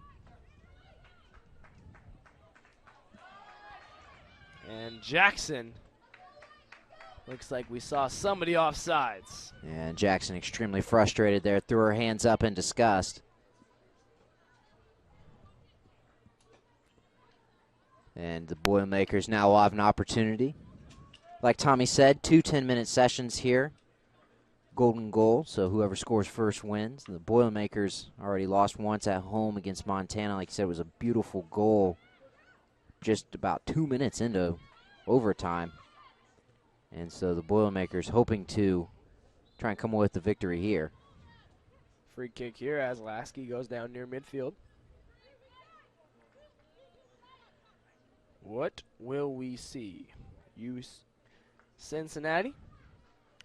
And Jackson, looks like we saw somebody offsides.
And Jackson extremely frustrated there, threw her hands up in disgust. And the Boilermakers now will have an opportunity. Like Tommy said, 2 10-minute sessions here. Golden goal, so whoever scores first wins. The Boilermakers already lost once at home against Montana. Like I said, it was a beautiful goal just about 2 minutes into overtime. And so the Boilermakers hoping to try and come away with the victory here.
Free kick here as Lasky goes down near midfield. What will we see? Cincinnati,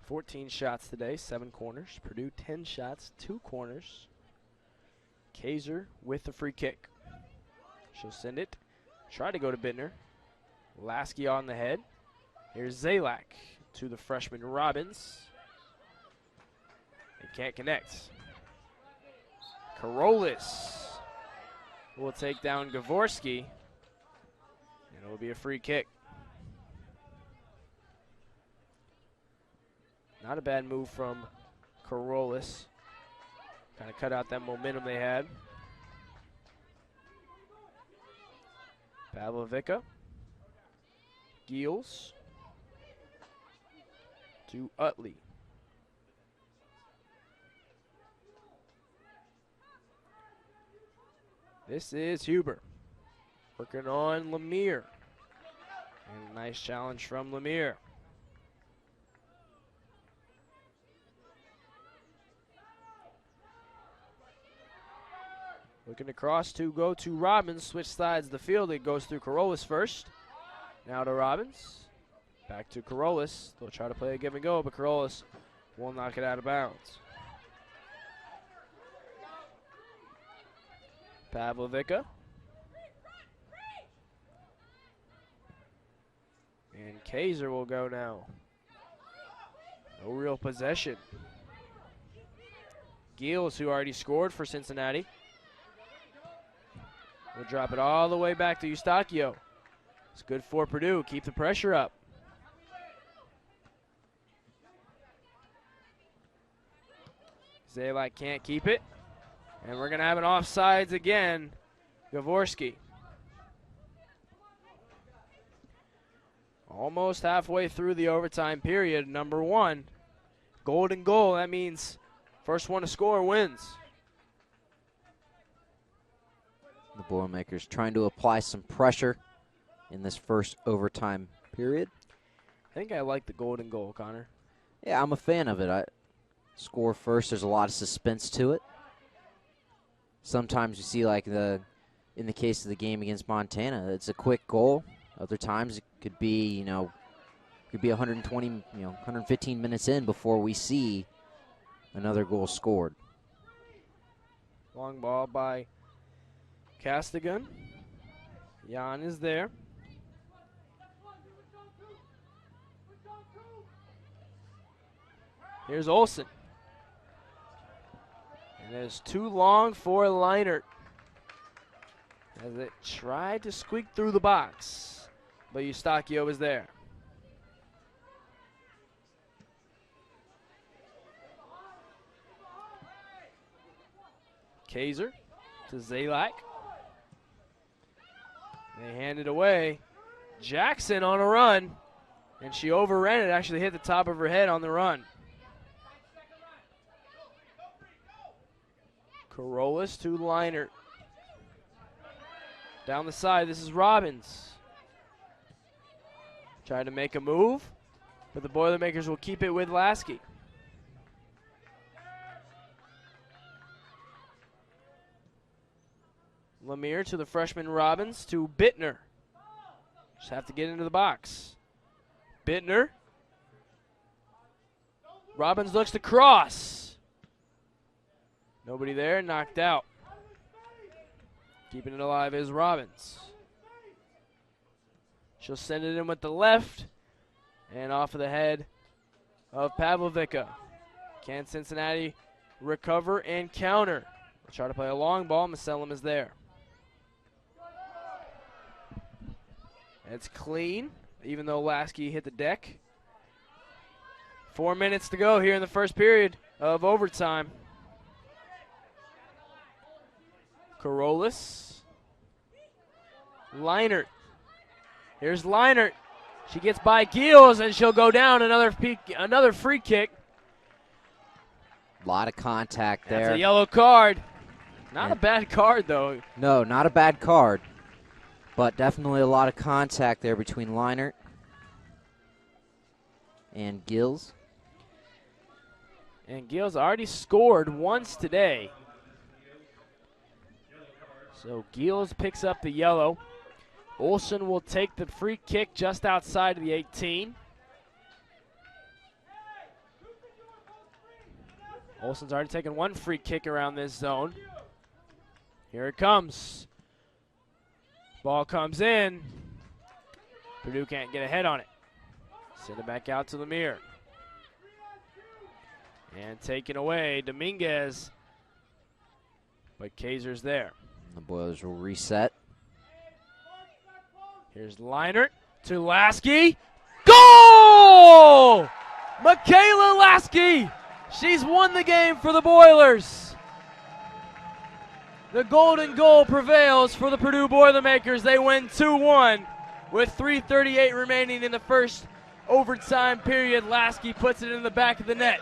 14 shots today, 7 corners. Purdue, 10 shots, 2 corners. Kaiser with the free kick. She'll send it. Try to go to Bittner. Lasky on the head. Here's Zalak to the freshman Robbins. They can't connect. Corollas will take down Gavorski, and it will be a free kick. Not a bad move from Corollas. Kind of cut out that momentum they had. Pavlovica. Giels to Utley. This is Huber working on Lemire. And a nice challenge from Lemire. Looking across to go to Robbins. Switch sides of the field. It goes through Corollas first. Now to Robbins. Back to Corollas. They'll try to play a give and go, but Corollas will knock it out of bounds. Pavlovica. And Kaiser will go now. No real possession. Giels, who already scored for Cincinnati, will drop it all the way back to Eustachio. It's good for Purdue. Keep the pressure up. Zalak can't keep it. And we're going to have an offsides again. Gavorski. Almost halfway through the overtime period. Number 1. Golden goal. That means first one to score wins.
The Boilermakers trying to apply some pressure in this first overtime period.
I think I like the golden goal, Connor.
Yeah, I'm a fan of it. I score first. There's a lot of suspense to it. Sometimes you see, like in the case of the game against Montana, it's a quick goal. Other times it could be, could be 120, 115 minutes in before we see another goal scored.
Long ball by Castigan. Jan is there. Here's Olsen. And it's too long for Leinert as it tried to squeak through the box, but Eustachio is there. Kaiser to Zalak. They hand it away. Jackson on a run, and she overran it, actually hit the top of her head on the run. Corollas to Leinert. Down the side, this is Robbins. Trying to make a move, but the Boilermakers will keep it with Lasky. Lemire to the freshman Robbins to Bittner. Just have to get into the box. Bittner. Robbins looks to cross. Nobody there, knocked out. Keeping it alive is Robbins. She'll send it in with the left and off of the head of Pavlovica. Can Cincinnati recover and counter? They'll try to play a long ball. Macellum is there. It's clean, even though Lasky hit the deck. 4 minutes to go here in the first period of overtime. Corollas. Leinert. Here's Leinert. She gets by Giels, and she'll go down. Another free kick.
A lot of contact there.
That's a yellow card. Not a bad card, though.
No, not a bad card, but definitely a lot of contact there between Leinert and Gills.
And Gills already scored once today. So Gills picks up the yellow. Olsen will take the free kick just outside of the 18. Olsen's already taken one free kick around this zone. Here it comes. Ball comes in. Purdue can't get ahead on it. Send it back out to Lemire. And taken away, Dominguez. But Kaiser's there.
The Boilers will reset.
Here's Leinert to Lasky. Goal! Michaela Lasky. She's won the game for the Boilers. The golden goal prevails for the Purdue Boilermakers. They win 2-1 with 3:38 remaining in the first overtime period. Lasky puts it in the back of the net.